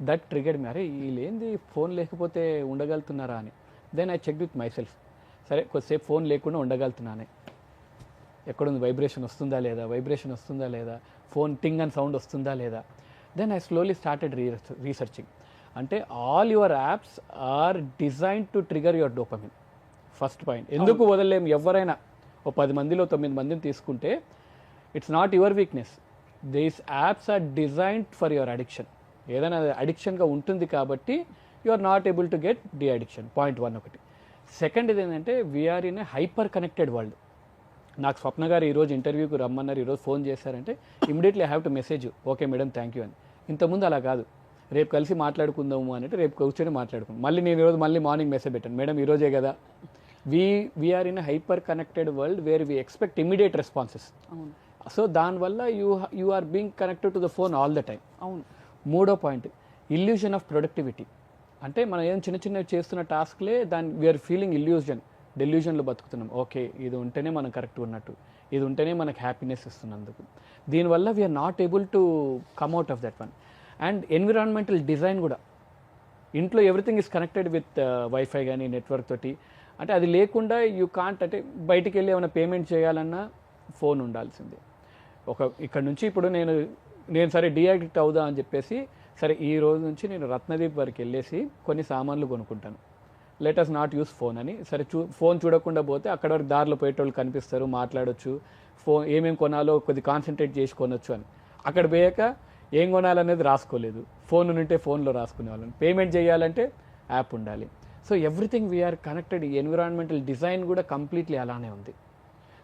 దట్ ట్రిగర్డ్ మీ, అరే వీళ్ళేంది ఫోన్ లేకపోతే ఉండగలుగుతున్నారా అని. Then I check with myself, సరే కొద్దిసేపు ఫోన్ లేకుండా ఉండగలుగుతున్నానే, ఎక్కడుంది వైబ్రేషన్ వస్తుందా లేదా, ఫోన్ టింగ్ అని సౌండ్ వస్తుందా లేదా. Then I slowly started researching. అంటే all your apps are designed to trigger your dopamine. First point, ఎందుకు వదలలేము. ఎవరైనా ఓ 10 మందిలో 9 మందిని తీసుకుంటే it's not your weakness, these apps are designed for your addiction. ఏదైనా అడిక్షన్గా ఉంటుంది కాబట్టి you are not able to get the addiction. Point 1 ఒకటి. సెకండ్ ఇది ఏంటంటే we're in a hyper connected world. నాకు స్వప్న గారు ఈరోజు ఇంటర్వ్యూకి రమ్మన్నారు, ఈరోజు ఫోన్ చేశారంటే immediately I have to message, okay madam thank you అని. ఇంతకుముందు అలా కాదు, రేపు కలిసి మాట్లాడుకుందాము అంటే రేపు కూర్చొని మాట్లాడుకుందాం, మళ్ళీ నేను ఈరోజు మళ్ళీ మార్నింగ్ మెసేజ్ పెట్టాను, మేడం ఈరోజే కదా. We're in hyper connected world where we expect immediate responses. So దానివల్ల you are being connected to the phone all the time. అవును. మూడో పాయింట్, ఇల్యూషన్ ఆఫ్ ప్రొడక్టివిటీ. అంటే మనం ఏం చిన్నవి చేస్తున్న టాస్క్లే దాన్ని వీఆర్ ఫీలింగ్ డెల్యూజన్లో బతుకుతున్నాం. ఓకే ఇది ఉంటేనే మనం కరెక్ట్ ఉన్నట్టు, ఇది ఉంటేనే మనకు హ్యాపీనెస్ ఇస్తున్నందుకు. దీనివల్ల we're not able to come out of that one. And environmental design కూడా, ఇంట్లో everything is connected with wifi కానీ నెట్వర్క్ తోటి. అంటే అది లేకుండా యూ కాంట్, అంటే బయటికి వెళ్ళి ఏమైనా పేమెంట్ చేయాలన్నా ఫోన్ ఉండాల్సిందే. ఇక్కడ నుంచి ఇప్పుడు నేను సరే డీఅడిక్ట్ అవుదా అని చెప్పేసి, సరే ఈ రోజు నుంచి నేను రత్నదీప్ వరకు వెళ్ళేసి కొన్ని సామాన్లు కొనుక్కుంటాను, let us not use phone అని. సరే ఫోన్ చూడకుండా పోతే అక్కడ వరకు దారిలో పోయేటోళ్ళు కనిపిస్తారు, మాట్లాడొచ్చు, ఫోన్ ఏమేమి కొనాలో కొద్ది కాన్సన్ట్రేట్ చేసి కొనొచ్చు అని. అక్కడ పోయాక ఏం కొనాలనేది రాసుకోలేదు, ఫోన్ ఉంటే ఫోన్లో రాసుకునే వాళ్ళని. పేమెంట్ చేయాలంటే యాప్ ఉండాలి. So everything we're connected. ఈ ఎన్విరాన్మెంటల్ డిజైన్ కూడా కంప్లీట్లీ అలానే ఉంది.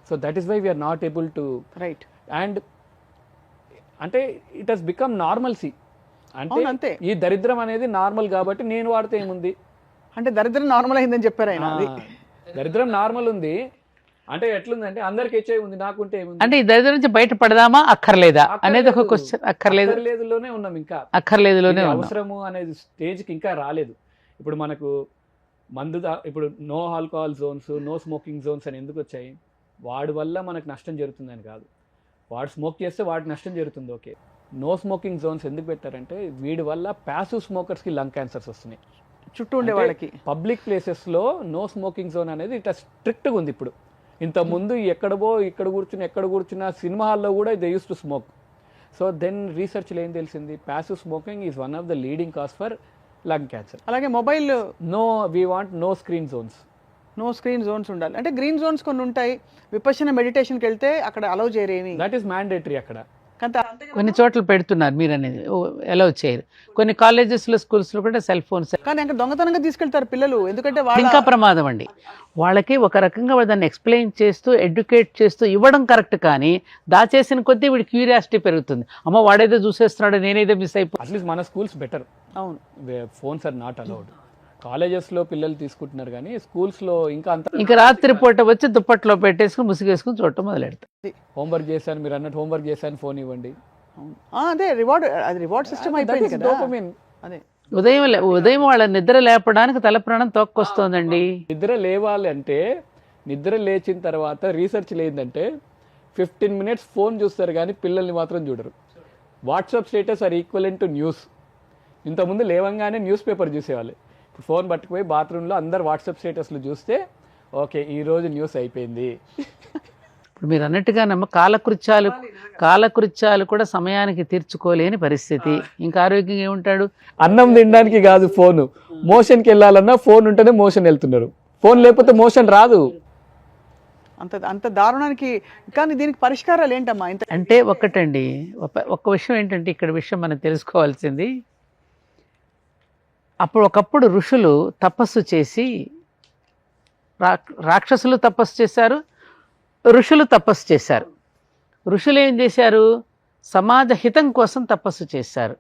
So that is why we're not able to right. And అంటే ఇట్ హస్ బికమ్ నార్మల్సీ. అంటే ఈ దరిద్రం అనేది నార్మల్ కాబట్టి నేను వాడితే ఏముంది, అంటే దరిద్రం నార్మల్ అయిందని చెప్పారు ఆయన. దరిద్రం నార్మల్ ఉంది అంటే ఎట్లుందంటే అందరికి హెచ్ఐవి ఉంది, నాకుంటే ఏముంది. అంటే ఈ దరిద్రం నుంచి బయటపడదామా అక్కర్లేదా అనేది ఒక క్వశ్చన్. అక్కర్లేదులోనే ఉన్నాం, ఇంకా అక్కర్లేదులోనే అవసరము అనేది స్టేజ్కి ఇంకా రాలేదు. ఇప్పుడు మనకు ఇప్పుడు no alcohol zones, no smoking zones అని ఎందుకు వచ్చాయి? వాడి వల్ల మనకు నష్టం జరుగుతుందని కాదు, వాడు స్మోక్ చేస్తే వాడికి నష్టం జరుగుతుంది. ఓకే, నో స్మోకింగ్ జోన్స్ ఎందుకు పెట్టారంటే వీడి వల్ల ప్యాసివ్ స్మోకర్స్కి లంగ్ క్యాన్సర్స్ వస్తున్నాయి. చుట్టూ ఉండే వాళ్ళకి పబ్లిక్ ప్లేసెస్లో నో స్మోకింగ్ జోన్ అనేది ఇట్లా స్ట్రిక్ట్గా ఉంది. ఇప్పుడు ఇంతకుముందు ఇక్కడ కూర్చున్నా సినిమా హాల్లో కూడా they use to smoke. So then రీసెర్చ్లో ఏం తెలిసింది, passive smoking is one of the leading cause for lung cancer. అలాగే mobile we want no screen zones ఉండాలి. అంటే గ్రీన్ జోన్స్ కొన్ని ఉంటాయి, విపశ్యన మెడిటేషన్కి వెళ్తే అక్కడ అలౌ చేయరేమి, దట్ ఈస్ మ్యాండేటరీ. అక్కడ కొన్ని చోట్ల పెడుతున్నారు, మీరు అనేది అలౌ చేయరు. కొన్ని కాలేజెస్లో స్కూల్స్లో కూడా సెల్ ఫోన్స్, కానీ అక్కడ దొంగతనంగా తీసుకెళ్తారు పిల్లలు. ఎందుకంటే ఇంకా ప్రమాదం అండి. వాళ్ళకి ఒక రకంగా దాన్ని ఎక్స్ప్లెయిన్ చేస్తూ ఎడ్యుకేట్ చేస్తూ ఇవ్వడం కరెక్ట్, కానీ దాచేసిన కొద్దీ వీడి క్యూరియాసిటీ పెరుగుతుంది. అమ్మ వాడేదో చూసేస్తున్నాడు, నేనేదో మిస్ అయిపోయి. అట్లీస్ట్ మన స్కూల్స్ బెటర్. అవును, ఫోన్స్ ఆర్ నాట్ అలౌడ్. కాలేజెస్లో పిల్లలు తీసుకుంటున్నారు కానీ స్కూల్స్లో ఇంకా రాత్రి పూట వచ్చి దుప్పట్లో పెట్టేసుకుని ముసుగేసుకుని చూడటం మొదలెడతారు. హోంవర్క్ చేశాను, మీరు అన్నట్టు హోంవర్క్ చేశాను, ఫోన్ ఇవ్వండి. అదే రివార్డ్ సిస్టమ్ అయిపోయింది కదా. అదే ఉదయం వాళ్ళ నిద్ర లేపడానికి తల ప్రాణం తోక్కొస్తోందండి. నిద్ర లేవాలి అంటే, నిద్ర లేచిన తర్వాత రీసెర్చ్ లేదంటే 15 minutes ఫోన్ చూస్తారు కానీ పిల్లల్ని మాత్రం చూడరు. WhatsApp status are equivalent to news. ఇంతకుముందు లేవంగానే న్యూస్ పేపర్ చూసేవాళ్ళు, ఫోన్ పట్టుకుపోయి బాత్రూంలో అందరు వాట్సాప్ స్టేటస్లు చూస్తే ఓకే ఈరోజు న్యూస్ అయిపోయింది. ఇప్పుడు మీరు అన్నట్టుగా కాలకృత్యాలు కూడా సమయానికి తీర్చుకోలేని పరిస్థితి. ఇంకా ఆరోగ్యంగా ఏముంటాడు? అన్నం తినడానికి కాదు ఫోను, మోషన్కి వెళ్ళాలన్నా ఫోన్ ఉంటేనే మోషన్ వెళ్తున్నారు, ఫోన్ లేకపోతే మోషన్ రాదు. అంత అంత దారుణానికి. కానీ దీనికి పరిష్కారాలు ఏంటమ్మా? ఇంత అంటే ఒకటండి, ఒక్క విషయం ఏంటంటే ఇక్కడ విషయం మనం తెలుసుకోవాల్సింది, ఒకప్పుడు ఋషులు తపస్సు చేసి, రాక్షసులు తపస్సు చేశారు, ఋషులు తపస్సు చేశారు. ఋషులు ఏం చేశారు? సమాజ హితం కోసం తపస్సు చేశారు.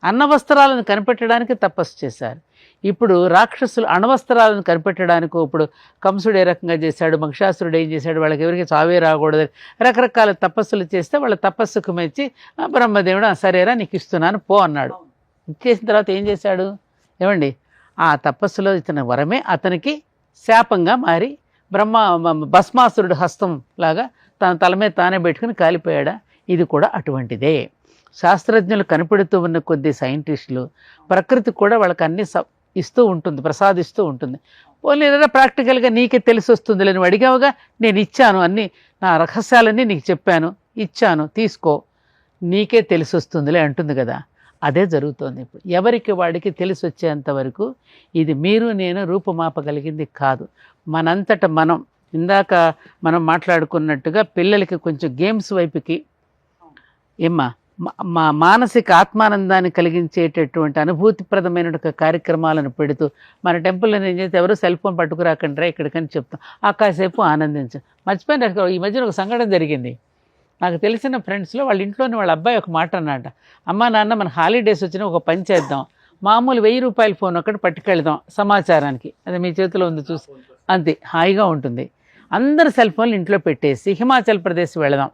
అన్నవస్త్రాలను కనిపెట్టడానికి తపస్సు చేశారు. ఇప్పుడు రాక్షసులు అణవస్త్రాలను కనిపెట్టడానికి, ఇప్పుడు కంసుడు ఏ రకంగా చేశాడు, మహిషాసురుడు ఏం చేశాడు, వాళ్ళకి ఎవరికి చావే రాకూడదు, రకరకాల తపస్సులు చేస్తే వాళ్ళ తపస్సుకు మెచ్చి బ్రహ్మదేవుడు సరేరా నీకు ఇస్తున్నాను పో అన్నాడు. ఇచ్చేసిన తర్వాత ఏం చేశాడు? ఏమండి, ఆ తపస్సులో ఇతని వరమే అతనికి శాపంగా మారి భస్మాసురుడు హస్తం లాగా తన తల మీద తానే పెట్టుకుని కాలిపోయాడా? ఇది కూడా అటువంటిదే. శాస్త్రజ్ఞులు కనిపెడుతూ ఉన్న కొద్ది సైంటిస్టులు ప్రకృతి కూడా వాళ్ళకి అన్ని ఇస్తూ ఉంటుంది, ప్రసాదిస్తూ ఉంటుంది. పోనీ ప్రాక్టికల్గా నీకే తెలిసి వస్తుంది, నువ్వు అడిగావుగా, నేను ఇచ్చాను, అన్నీ నా రహస్యాలన్నీ నీకు చెప్పాను, ఇచ్చాను, తీసుకో, నీకే తెలిసి వస్తుందిలే అంటుంది కదా. అదే జరుగుతోంది ఇప్పుడు. ఎవరికి వాడికి తెలిసి వచ్చేంత వరకు ఇది మీరు నేను రూపుమాపగలిగింది కాదు. మనంతట మనం, ఇందాక మనం మాట్లాడుకున్నట్టుగా పిల్లలకి కొంచెం గేమ్స్ వైపుకి మా మానసిక ఆత్మానందాన్ని కలిగించేటటువంటి అనుభూతిప్రదమైన కార్యక్రమాలను పెడుతూ, మన టెంపుల్లో ఏం చేస్తే ఎవరు సెల్ ఫోన్ పట్టుకురాకండి ఇక్కడికని చెప్తాం, ఆ కాసేపు ఆనందించాం. మర్చిపోయిన ఈ మధ్యన ఒక సంఘటన జరిగింది. నాకు తెలిసిన ఫ్రెండ్స్లో వాళ్ళ ఇంట్లోని వాళ్ళ అబ్బాయి ఒక మాట అన్నమాట, అమ్మా నాన్న మన హాలిడేస్ వచ్చినా ఒక పని చేద్దాం, మామూలు 1000 రూపాయల ఫోన్ ఒకటి పట్టుకెళ్దాం సమాచారానికి, అది మీ చేతిలో ఉంది చూసి, అంతే హాయిగా ఉంటుంది. అందరు సెల్ ఫోన్లు ఇంట్లో పెట్టేసి హిమాచల్ ప్రదేశ్ వెళదాం,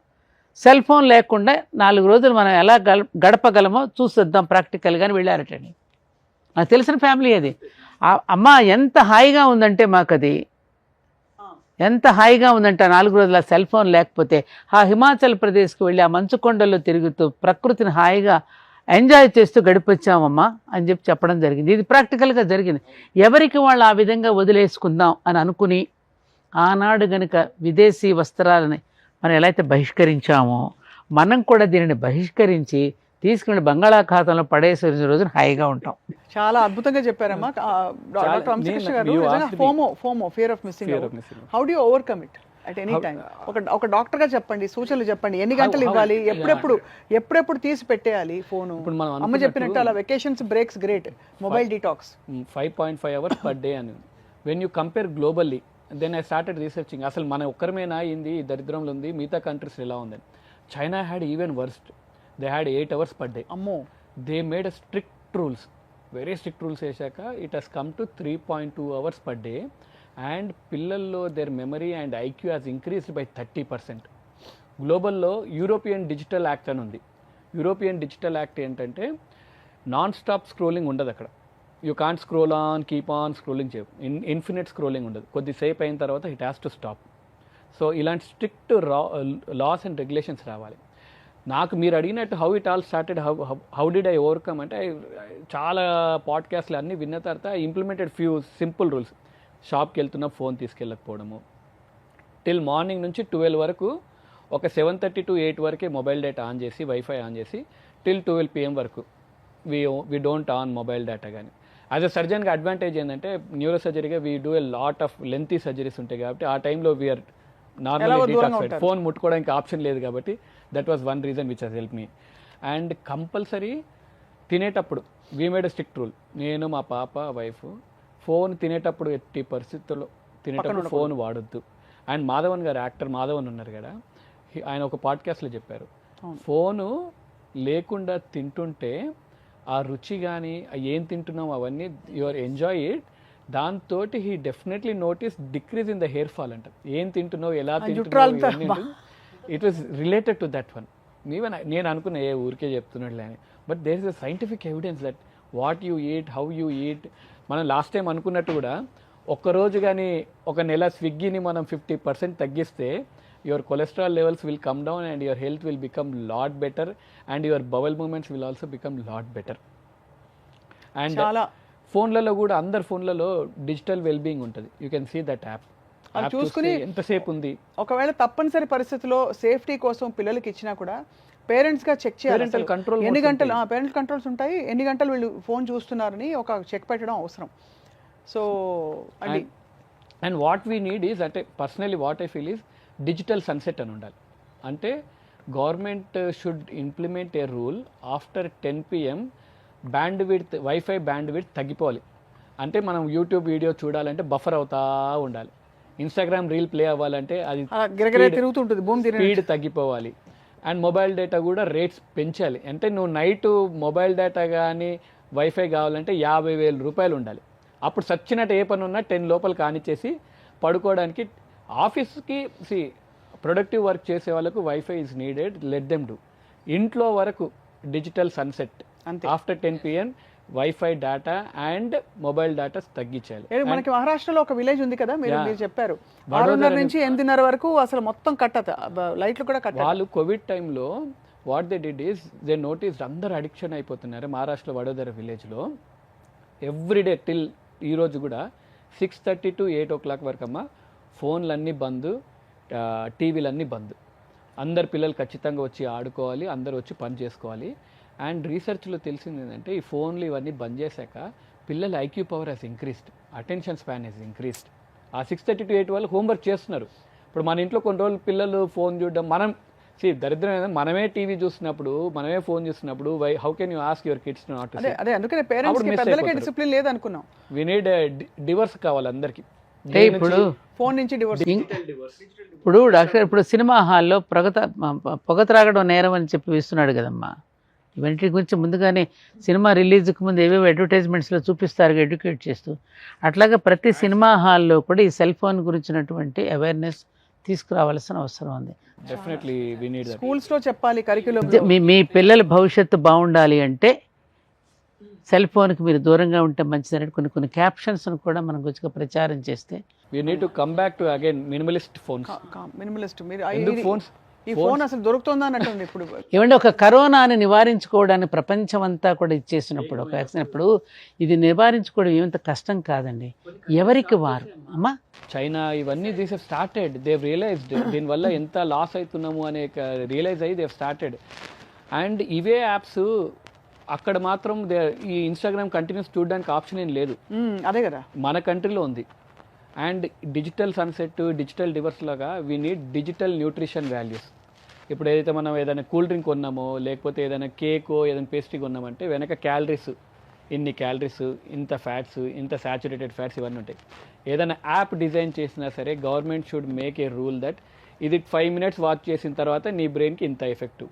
సెల్ ఫోన్ లేకుండా 4 రోజులు మనం ఎలా గడపగలమో చూసొద్దాం ప్రాక్టికల్గాని వెళ్ళారటండి. నాకు తెలిసిన ఫ్యామిలీ అది. అమ్మ ఎంత హాయిగా ఉందంటే మాకు అది, ఎంత హాయిగా ఉందంటే 4 రోజుల సెల్ ఫోన్ లేకపోతే ఆ హిమాచల్ ప్రదేశ్కి వెళ్ళి ఆ మంచు కొండల్లో తిరుగుతూ ప్రకృతిని హాయిగా ఎంజాయ్ చేస్తూ గడిపొచ్చామమ్మా అని చెప్పడం జరిగింది. ఇది ప్రాక్టికల్గా జరిగింది. ఎవరికి వాళ్ళు ఆ విధంగా వదిలేసుకుందాం అని అనుకుని, ఆనాడు గనుక విదేశీ వస్త్రాలని మనం ఎలా అయితే బహిష్కరించామో, మనం కూడా దీనిని బహిష్కరించి తీసుకుని బంగాళాఖాతంలో పడేసే రోజున హాయిగా ఉంటాం. చాలా అద్భుతంగా చెప్పారమ్మా డాక్టర్ వంశీకృష్ణ గారు. FOMO, fear of missing out, how do you overcome it at any time? ఒక డాక్టర్ గా చెప్పండి, సూచనలు చెప్పండి. ఎన్ని గంటలు ఇవ్వాలి, ఎప్పుడెప్పుడు తీసి పెట్టేయాలి ఫోను? అమ్మ చెప్పినట్టు అలా vacations, breaks, great, mobile detox 5.5 hours per day అని. When you compare globally, then I started researching, అసలు మన ఒక్కరమేనా అయింది దరిద్రంలో ఉంది, మిగతా కంట్రీస్ ఎలా ఉందని. China had even worst, they had 8 hours per day. అమ్మో. They made a strict rules, very strict rules వేసాక it has come to 3.2 hours per day. And పిల్లల్లో their memory and IQ has increased by 30%. గ్లోబల్లో European digital act అని ఉంది. European digital act ఏంటంటే non stop scrolling ఉండదు అక్కడ. You can't scroll on, keep on scrolling చేయవు, infinite scrolling ఉండదు. కొద్దిసేపు అయిన తర్వాత it has to stop. So ఇలాంటి స్ట్రిక్ట్ లాస్ అండ్ రెగ్యులేషన్స్ రావాలి. నాకు మీరు అడిగినట్టు how it all started, how did I overcome అంటే, చాలా పాడ్కాస్ట్లు అన్నీ విన్న తర్వాత I implemented few simple rules. షాప్కి వెళ్తున్న ఫోన్ తీసుకెళ్ళకపోవడము, టిల్ మార్నింగ్ నుంచి 12 వరకు ఒక 7:30 to 8 వరకే మొబైల్ డేటా ఆన్ చేసి, వైఫై ఆన్ చేసి, టిల్ 12 PM వరకు we don't on mobile data. కానీ యాజ్ అ సర్జన్గా అడ్వాంటేజ్ ఏంటంటే, న్యూరో సర్జరీగా we do a lot of lengthy surgeries ఉంటాయి కాబట్టి ఆ టైంలో వీఆర్ నార్మల్లీ డీటాక్సైడ్, ఫోన్ ముట్టుకోవడానికి ఆప్షన్ లేదు కాబట్టి that was one reason which has help me. And compulsory తినేటప్పుడు we made a strict rule, నేను మా పాప వైఫ్ ఫోన్ తినేటప్పుడు ఎట్టి పరిస్థితుల్లో తినేటప్పుడు ఫోన్ వాడొద్దు. అండ్ మాధవన్ గారు, యాక్టర్ మాధవన్ ఉన్నారు కదా, ఆయన ఒక పాడ్కాస్ట్లో చెప్పారు, ఫోను లేకుండా తింటుంటే ఆ రుచి కానీ ఏం తింటున్నాం అవన్నీ యువర్ ఎంజాయ్ ఇట్, దాంతో he definitely notice decrease in the hair fall అంట. ఏం తింటున్నావు, ఎలా తింటున్నావు, it was related to that one. Even నేను అనుకున్నా ఏ ఊరికే చెప్తున్నట్లే అని, but there is a scientific evidence that what you eat, how you eat. మనం లాస్ట్ టైం అనుకున్నట్టు కూడా ఒక్కరోజు కానీ ఒక నెల స్విగ్గీని మనం 50% తగ్గిస్తే your cholesterol levels will come down and your health will become lot better and your bowel movements will also become lot better. And ఫోన్లలో కూడా అందరు ఫోన్లలో డిజిటల్ వెల్బీయింగ్ ఉంటుంది. You can see that app. అది చూసుకుని ఎంతసేపు ఉంది, ఒకవేళ తప్పనిసరి పరిస్థితిలో సేఫ్టీ కోసం పిల్లలకి ఇచ్చినా కూడా పేరెంట్స్గా చెక్ చేయాలి. ఎన్ని గంటలు పేరెంట్ కంట్రోల్స్ ఉంటాయి, ఎన్ని గంటలు వీళ్ళు ఫోన్ చూస్తున్నారని ఒక చెక్ పెట్టడం అవసరం. So and what we need is అంటే personally what I feel is digital sunset అని ఉండాలి. అంటే government should implement a rule after 10 PM bandwidth wifi bandwidth తగ్గిపోవాలి. అంటే మనం యూట్యూబ్ వీడియో చూడాలంటే బఫర్ అవుతా ఉండాలి. ఇన్స్టాగ్రామ్ రీల్ ప్లే అవ్వాలంటే అది తిరుగుతుంటుంది, భూమి స్పీడ్ తగ్గిపోవాలి. అండ్ మొబైల్ డేటా కూడా రేట్స్ పెంచాలి. అంటే నువ్వు నైట్ మొబైల్ డేటా కానీ వైఫై కావాలంటే 50,000 రూపాయలు ఉండాలి. అప్పుడు సచ్చినట్టు ఏ పని ఉన్నా 10 లోపల కానిచ్చేసి పడుకోవడానికి. ఆఫీస్కి ప్రొడక్టివ్ వర్క్ చేసే వాళ్ళకు wifi is needed, let them do. ఇంట్లో వరకు digital sunset after 10 PM wifi data and mobile data తగ్గించాలి. మనకి మహారాష్ట్రలో ఒక విలేజ్ ఉంది కదా, మీరు చెప్పారు 6:30 నుంచి 8:30 వరకు అసలు మొత్తం కట్టత, లైట్లు కూడా కట్ట. వాళ్ళు కోవిడ్ టైంలో what they did is they notice అందరు అడిక్షన్ అయిపోతున్నారు. మహారాష్ట్రలో వడోదర విలేజ్లో ఎవ్రీడే టిల్ ఈరోజు కూడా 6:30 to 8 o'clock వరకు అమ్మ ఫోన్లన్నీ బంద్, టీవీలన్నీ బంద్. అందరు పిల్లలు ఖచ్చితంగా వచ్చి ఆడుకోవాలి, అందరు వచ్చి పని చేసుకోవాలి. అండ్ రీసెర్చ్లో తెలిసింది ఏంటంటే ఈ ఫోన్లు ఇవన్నీ బంద్ చేశాక పిల్లల IQ power has increased, attention span has increased. ఆ 6:30 to 8 వాళ్ళు హోంవర్క్ చేస్తున్నారు. ఇప్పుడు మన ఇంట్లో కొన్ని రోజులు పిల్లలు ఫోన్ చూడడం, మనం దరిద్రం ఏంటంటే మనమే టీవీ చూస్తున్నప్పుడు, మనమే ఫోన్ చూస్తున్నప్పుడు how can you ask your kids not to see? అదే అందుకనే పేరెంట్స్ కి పెద్దలకే డిసిప్లిన్ లేదు అనుకున్నాం. వి నీడ్ డివర్స్ కావాలి అందరికి. ఇప్పుడు ఫోన్ నుంచి డివోర్స్. ఇప్పుడు డాక్టర్ ఇప్పుడు సినిమా హాల్లో పొగ త్రాగడం నేరం అని చెప్పి ఇస్తున్నాడు కదమ్మా. ఇవన్నిటి గురించి ముందుగానే సినిమా రిలీజ్కి ముందు ఏవేవో అడ్వర్టైజ్మెంట్స్లో చూపిస్తారు ఎడ్యుకేట్ చేస్తూ. అట్లాగే ప్రతి సినిమా హాల్లో కూడా ఈ సెల్ ఫోన్ గురించినటువంటి అవేర్నెస్ తీసుకురావాల్సిన అవసరం ఉంది. Definitely we need that. Schools లో చెప్పాలి, కరిక్యులం. మీ పిల్లల భవిష్యత్తు బాగుండాలి అంటే సెల్ ఫోన్కి మీరు దూరంగా ఉంటే మంచిదని కొన్ని క్యాప్షన్స్ను కూడా మనం కొంచెం ప్రచారం చేస్తే. We need to come back to again minimalist phones. Minimalist మీరు ఎందుకు ఫోన్స్? ఈ ఫోన్ అసలు దొరుకుతుందా అన్నట్టుంది ఇప్పుడు. ఏమంటే ఒక కరోనాని నివారించుకోవడానికి ప్రపంచం అంతా కూడా ఇచ్చేసినప్పుడు ఒక యాక్సినప్పుడు ఇది నివారించుకోవడం ఏమంత కష్టం కాదండి, ఎవరికి వారు. అమ్మా చైనా ఇవన్నీ these have started, they've realised దీనివల్ల ఎంత లాస్ అవుతున్నాము అనే రియలైజ్ అయ్యి దేవ్ స్టార్టెడ్. అండ్ ఇవే యాప్స్ అక్కడ మాత్రం ఈ ఇన్స్టాగ్రామ్ కంటిన్యూస్ చూడడానికి ఆప్షన్ ఏం లేదు. అదే కదా మన కంట్రీలో ఉంది. And digital sunset, digital divorce లాగా we need digital nutrition values. ఇప్పుడు ఏదైతే మనం ఏదైనా కూల్ డ్రింక్ కొన్నామో, లేకపోతే ఏదైనా కేకో ఏదైనా పేస్ట్రీ కొన్నామంటే వెనక క్యాలరీస్, ఇన్ని క్యాలరీస్, ఇంత ఫ్యాట్స్, ఇంత సాచురేటెడ్ ఫ్యాట్స్ ఇవన్నీ ఉంటాయి. ఏదైనా యాప్ డిజైన్ చేసినా సరే government should make a rule that ఇది 5 minutes వాచ్ చేసిన తర్వాత నీ బ్రెయిన్కి ఇంత ఎఫెక్టివ్,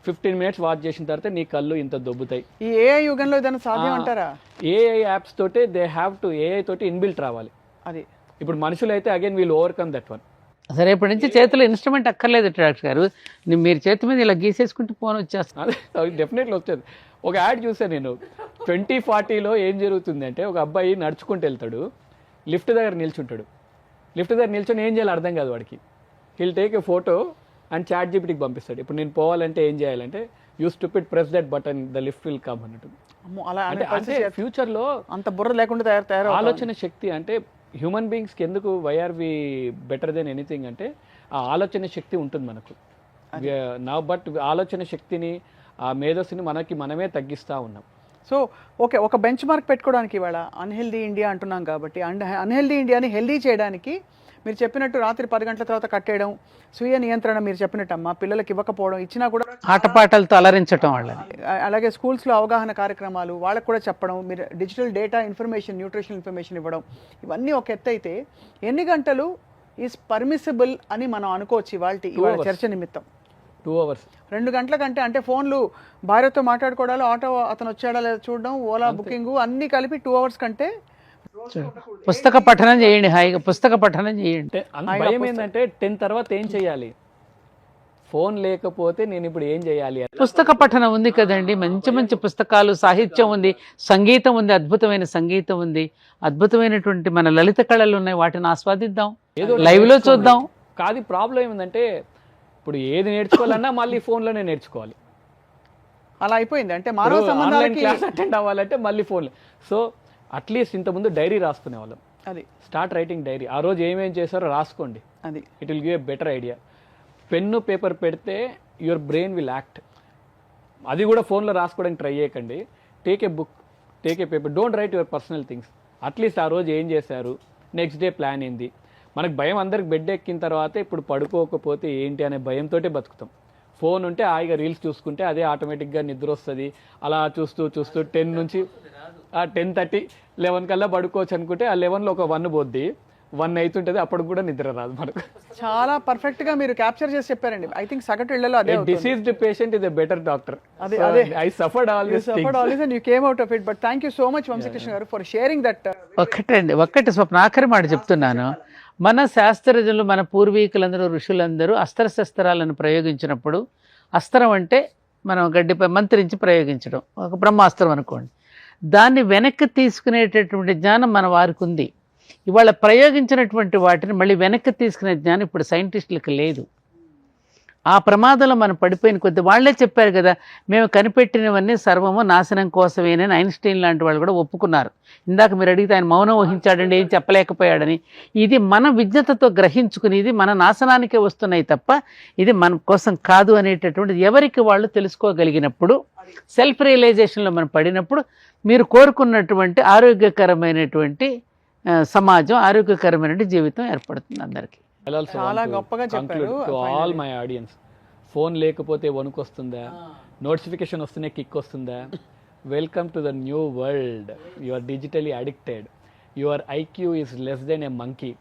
15 minutes వాచ్ చేసిన తర్వాత నీ కళ్ళు ఇంత దొబ్బుతాయి. ఈ ఏఐ యుగంలో ఏదైనా సాధ్యం అంటారా? ఏఐ యాప్స్ తోటే దే హ్యావ్ టు ఏఐ తోటి ఇన్బిల్ట్ రావాలి. అది ఇప్పుడు మనుషులు అయితే again we'll overcome that one. సరే ఇప్పటి నుంచి చేతిలో ఇన్స్ట్రుమెంట్ అక్కర్లేదు డాక్టర్ గారు, మీరు చేతి మీద ఇలా గీసేసుకుంటూ ఫోన్ వచ్చేస్తాను. అదే డెఫినెట్లీ వచ్చేది. ఒక యాడ్ చూసాను నేను 2040లో ఏం జరుగుతుంది అంటే ఒక అబ్బాయి నడుచుకుంటూ వెళ్తాడు, లిఫ్ట్ దగ్గర నిల్చుంటాడు. లిఫ్ట్ దగ్గర నిల్చొని ఏం చేయాలి అర్థం కాదు వాడికి. He'll take a photo and chat జీపీటీకి పంపిస్తాడు. ఇప్పుడు నేను పోవాలంటే ఏం చేయాలంటే you stupid press that button the lift will come అన్నట్టు. అంటే ఫ్యూచర్లో అంత బుర్ర లేకుండా తయారు ఆలోచన శక్తి అంటే హ్యూమన్ బీయింగ్స్కి ఎందుకు వైఆర్ వి బెటర్ దెన్ ఎనీథింగ్ అంటే ఆ ఆలోచన శక్తి ఉంటుంది మనకు. బట్ ఆలోచన శక్తిని, ఆ మేధస్సుని మనమే తగ్గిస్తూ ఉన్నాం. సో ఓకే, ఒక బెంచ్ మార్క్ పెట్టుకోవడానికి ఇవాళ అన్హెల్దీ ఇండియా అంటున్నాం కాబట్టి, అండ్ అన్హెల్దీ ఇండియాని హెల్దీ చేయడానికి మీరు చెప్పినట్టు రాత్రి 10 గంటల తర్వాత కట్టేయడం, స్వీయ నియంత్రణ మీరు చెప్పినట్టమ్మా, పిల్లలకి ఇవ్వకపోవడం, ఇచ్చినా కూడా ఆటపాటలతో అలరించడం వాళ్ళని, అలాగే స్కూల్స్లో అవగాహన కార్యక్రమాలు వాళ్ళకు కూడా చెప్పడం, మీరు digital data information, nutritional information ఇవ్వడం, ఇవన్నీ ఒక ఎత్తు అయితే ఎన్ని గంటలు ఈజ్ పర్మిసిబుల్ అని మనం అనుకోవచ్చు ఇవాళ చర్చ నిమిత్తం? 2 hours. 2 గంటల కంటే అంటే ఫోన్లు భార్యతో మాట్లాడుకోవడాలు, ఆటో అతను వచ్చాడా లేదా చూడడం, ఓలా బుకింగ్ అన్నీ కలిపి 2 hours కంటే పుస్తక పఠనం చేయండి, హాయిగా పుస్తక పఠనం చేయండి. భయం ఏంటంటే 10 తర్వాత ఏం చేయాలి, ఫోన్ లేకపోతే నేను ఇప్పుడు ఏం చేయాలి. పుస్తక పఠనం ఉంది కదండి, మంచి మంచి పుస్తకాలు, సాహిత్యం ఉంది, సంగీతం ఉంది, అద్భుతమైన సంగీతం ఉంది, అద్భుతమైనటువంటి మన లలిత కళలు ఉన్నాయి, వాటిని ఆస్వాదిద్దాం, లైవ్ లో చూద్దాం. కాదు ప్రాబ్లం ఏమిందంటే ఇప్పుడు ఏది నేర్చుకోవాలన్నా మళ్ళీ ఫోన్లోనే నేర్చుకోవాలి. అలా అయిపోయింది. అంటే మానవ సంబంధాలకి క్లాస్ అటెండ్ అవ్వాలంటే మళ్ళీ ఫోన్లో. సో అట్లీస్ట్ ఇంతకుముందు డైరీ రాసుకునే వాళ్ళం, అది స్టార్ట్ రైటింగ్ డైరీ. ఆ రోజు ఏమేం చేశారో రాసుకోండి, అది it will give a better idea. Pen paper పెడితే యువర్ బ్రెయిన్ విల్ యాక్ట్. అది కూడా ఫోన్లో రాసుకోవడానికి ట్రై చేయకండి. Take a book, take a paper, don't write your personal things. At least ఆ రోజు ఏం చేశారు, నెక్స్ట్ డే ప్లాన్ ఏంది, మనకు భయం అందరికి బెడ్ ఎక్కిన తర్వాత ఇప్పుడు పడుకోకపోతే ఏంటి అనే భయంతో బతుకుతాం. ఫోన్ ఉంటే హాయిగా రీల్స్ చూసుకుంటే అదే ఆటోమేటిక్గా నిద్ర వస్తుంది. అలా చూస్తూ చూస్తూ 10 నుంచి 10:30, 11 కల్లా పడుకోవచ్చు అనుకుంటే ఆ 11లో ఒక 1 పోద్ది, 1 అవుతుంటుంది, అప్పుడు కూడా నిద్ర రాదు మనకు. చాలా పర్ఫెక్ట్ గా మీరు క్యాప్చర్ చేసి చెప్పారండి. ఐ థింక్ సగటు ఇళ్లలో అదే deceased patient is a better doctor. అదే I suffered always and you came out of it, but thank you so much Vamsikrishna గారు for sharing that. ఒక్కటి స్వప్న, ఆఖరి మాట చెప్తున్నాను. మన శాస్త్రజ్ఞులు, మన పూర్వీకులందరూ, ఋషులందరూ అస్త్రశస్త్రాలను ప్రయోగించినప్పుడు, అస్త్రం అంటే మనం గడ్డిపై మంత్రించి ప్రయోగించడం, ఒక బ్రహ్మాస్త్రం అనుకోండి, దాన్ని వెనక్కి తీసుకునేటటువంటి జ్ఞానం మన వారికి ఉంది. ఇవాళ ప్రయోగించినటువంటి వాటిని మళ్ళీ వెనక్కి తీసుకునే జ్ఞానం ఇప్పుడు సైంటిస్టులకు లేదు. ఆ ప్రమాదంలో మనం పడిపోయిన కొద్ది, వాళ్లే చెప్పారు కదా, మేము కనిపెట్టినవన్నీ సర్వము నాశనం కోసమేనని ఐన్స్టీన్ లాంటి వాళ్ళు కూడా ఒప్పుకున్నారు. ఇందాక మీరు అడిగితే ఆయన మౌనం వహించాడండి, ఏం చెప్పలేకపోయాడని. ఇది మన విజ్ఞతతో గ్రహించుకుని ఇది మన నాశనానికే వస్తున్నాయి తప్ప ఇది మన కోసం కాదు అనేటటువంటిది ఎవరికి వాళ్ళు తెలుసుకోగలిగినప్పుడు, సెల్ఫ్ రియలైజేషన్లో మనం పడినప్పుడు మీరు కోరుకున్నటువంటి ఆరోగ్యకరమైనటువంటి సమాజం, ఆరోగ్యకరమైన జీవితం ఏర్పడుతుంది అందరికీ. చాలా గొప్పగా చెప్పారు. ఆల్ మై ఆడియన్స్, ఫోన్ లేకపోతే వణుకు వస్తుందా, నోటిఫికేషన్ వస్తూనే కిక్ వస్తుందా? Welcome to the new world. You are digitally addicted. Your IQ is less than a monkey.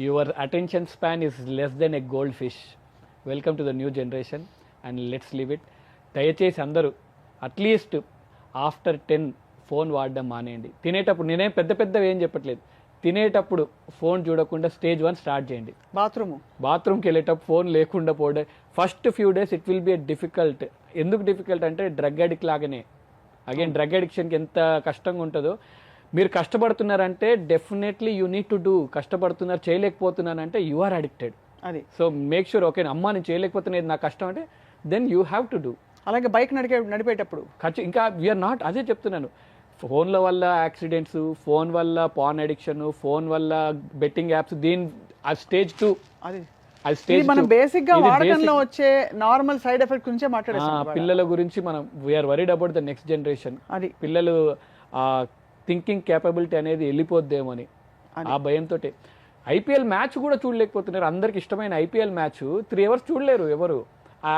Your attention span is less than a gold fish. Welcome to the new generation and let's live it. దయచేసి అందరూ at least after 10 phone వాడడం మానేయండి. తినేటప్పుడు, నేనేం పెద్దవి ఏం చెప్పట్లేదు, తినేటప్పుడు ఫోన్ చూడకుండా స్టేజ్ 1 స్టార్ట్ చేయండి. బాత్రూమ్కి వెళ్ళేటప్పుడు ఫోన్ లేకుండా పోవడం. First few days it will be difficult. ఎందుకు డిఫికల్ట్ అంటే డ్రగ్ అడిక్ట్ లాగానే. అగైన్ డ్రగ్ అడిక్షన్కి ఎంత కష్టంగా ఉంటుందో, మీరు కష్టపడుతున్నారంటే definitely you need to do. కష్టపడుతున్నారు, చేయలేకపోతున్నానంటే యు ఆర్ అడిక్టెడ్. అది సో మేక్ షూర్, ఓకే అమ్మా నేను చేయలేకపోతున్నది నా కష్టం అంటే then you have to do. అలాగే బైక్ నడిపేటప్పుడు ఇంకా వీఆర్ నాట్, అదే చెప్తున్నాను, ఫోన్ల వల్ల యాక్సిడెంట్స్, ఫోన్ వల్ల పాన్ అడిక్షన్, ఫోన్ వల్ల బెట్టింగ్ యాప్స్, స్టేజ్ 2. అది మనం బేసిక్ గా వాడకంలో వచ్చే నార్మల్ సైడ్ ఎఫెక్ట్ గురించే మాట్లాడేస్తాం. పిల్లల గురించి మనం we're worried about the next generation. అది పిల్లలు థింకింగ్ కేపబిలిటీ అనేది వెళ్ళిపోద్దేమో అని ఆ భయంతో. ఐపీఎల్ మ్యాచ్ కూడా చూడలేకపోతున్నారు. అందరికి ఇష్టమైన ఐపీఎల్ మ్యాచ్ 3 hours చూడలేరు ఎవరు. ఆ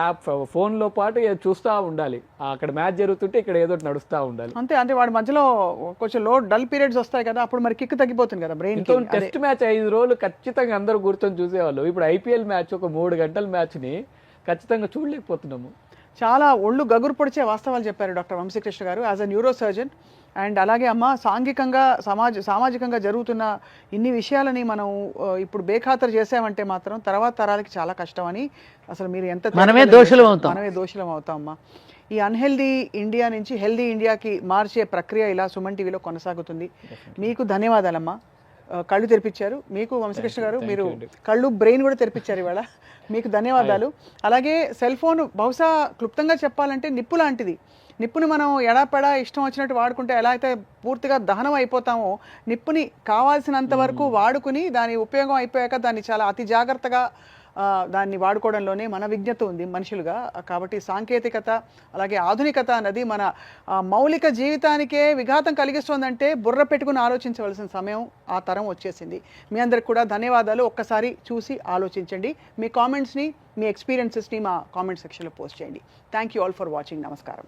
ఫోన్లో పాటు చూస్తూ ఉండాలి. అక్కడ మ్యాచ్ జరుగుతుంటే ఇక్కడ ఏదో నడుస్తూ ఉండాలి. అంటే వాడి మధ్యలో కొంచెం డల్ పీరియడ్స్ వస్తాయి కదా, అప్పుడు మరి కిక్ తగ్గిపోతుంది కదా బ్రెయిన్. టెస్ట్ మ్యాచ్ 5 రోజులు ఖచ్చితంగా అందరూ కూర్చొని చూసేవాళ్ళు. ఇప్పుడు ఐపీఎల్ మ్యాచ్ ఒక 3 గంటల మ్యాచ్ని ఖచ్చితంగా చూడలేకపోతున్నాము. చాలా ఒళ్ళు గగురు పొడిచే వాస్తవాలు చెప్పారు డాక్టర్ వంశీకృష్ణ గారు as a neuro surgeon. And అలాగే అమ్మ, సాంఘికంగా సామాజికంగా జరుగుతున్న ఇన్ని విషయాలని మనం ఇప్పుడు బేఖాతరు చేసామంటే మాత్రం తర్వాత తరాలకి చాలా కష్టం అని, అసలు మీరు ఎంత మనమే దోషులం అవుతాం అమ్మా. ఈ అన్హెల్దీ ఇండియా నుంచి హెల్దీ ఇండియాకి మార్చే ప్రక్రియ ఇలా సుమన్ టీవీలో కొనసాగుతుంది. మీకు ధన్యవాదాలమ్మా. కళ్ళు తెరిపించారు. మీకు వంశకృష్ణ గారు, మీరు కళ్ళు బ్రెయిన్ కూడా తెరిపించారు ఇవాళ. మీకు ధన్యవాదాలు. అలాగే సెల్ ఫోన్ బహుశా క్లుప్తంగా చెప్పాలంటే నిప్పు లాంటిది. నిప్పుని మనం ఎడాపెడా ఇష్టం వచ్చినట్టు వాడుకుంటే ఎలా అయితే పూర్తిగా దహనం అయిపోతామో, నిప్పుని కావాల్సినంత వరకు వాడుకుని దాని ఉపయోగం అయిపోయాక దాన్ని చాలా అతి జాగ్రత్తగా దాన్ని వాడుకోవడంలోనే మన విజ్ఞత ఉంది మనుషులుగా. కాబట్టి సాంకేతికత అలాగే ఆధునికత అన్నది మన మౌలిక జీవితానికే విఘాతం కలిగిస్తోందంటే బుర్ర పెట్టుకుని ఆలోచించవలసిన సమయం ఆ తరం వచ్చేసింది. మీ అందరికి కూడా ధన్యవాదాలు. ఒక్కసారి చూసి ఆలోచించండి. మీ కామెంట్స్ని, మీ ఎక్స్పీరియన్సెస్ని మా కామెంట్ సెక్షన్లో పోస్ట్ చేయండి. Thank you all for watching. నమస్కారం.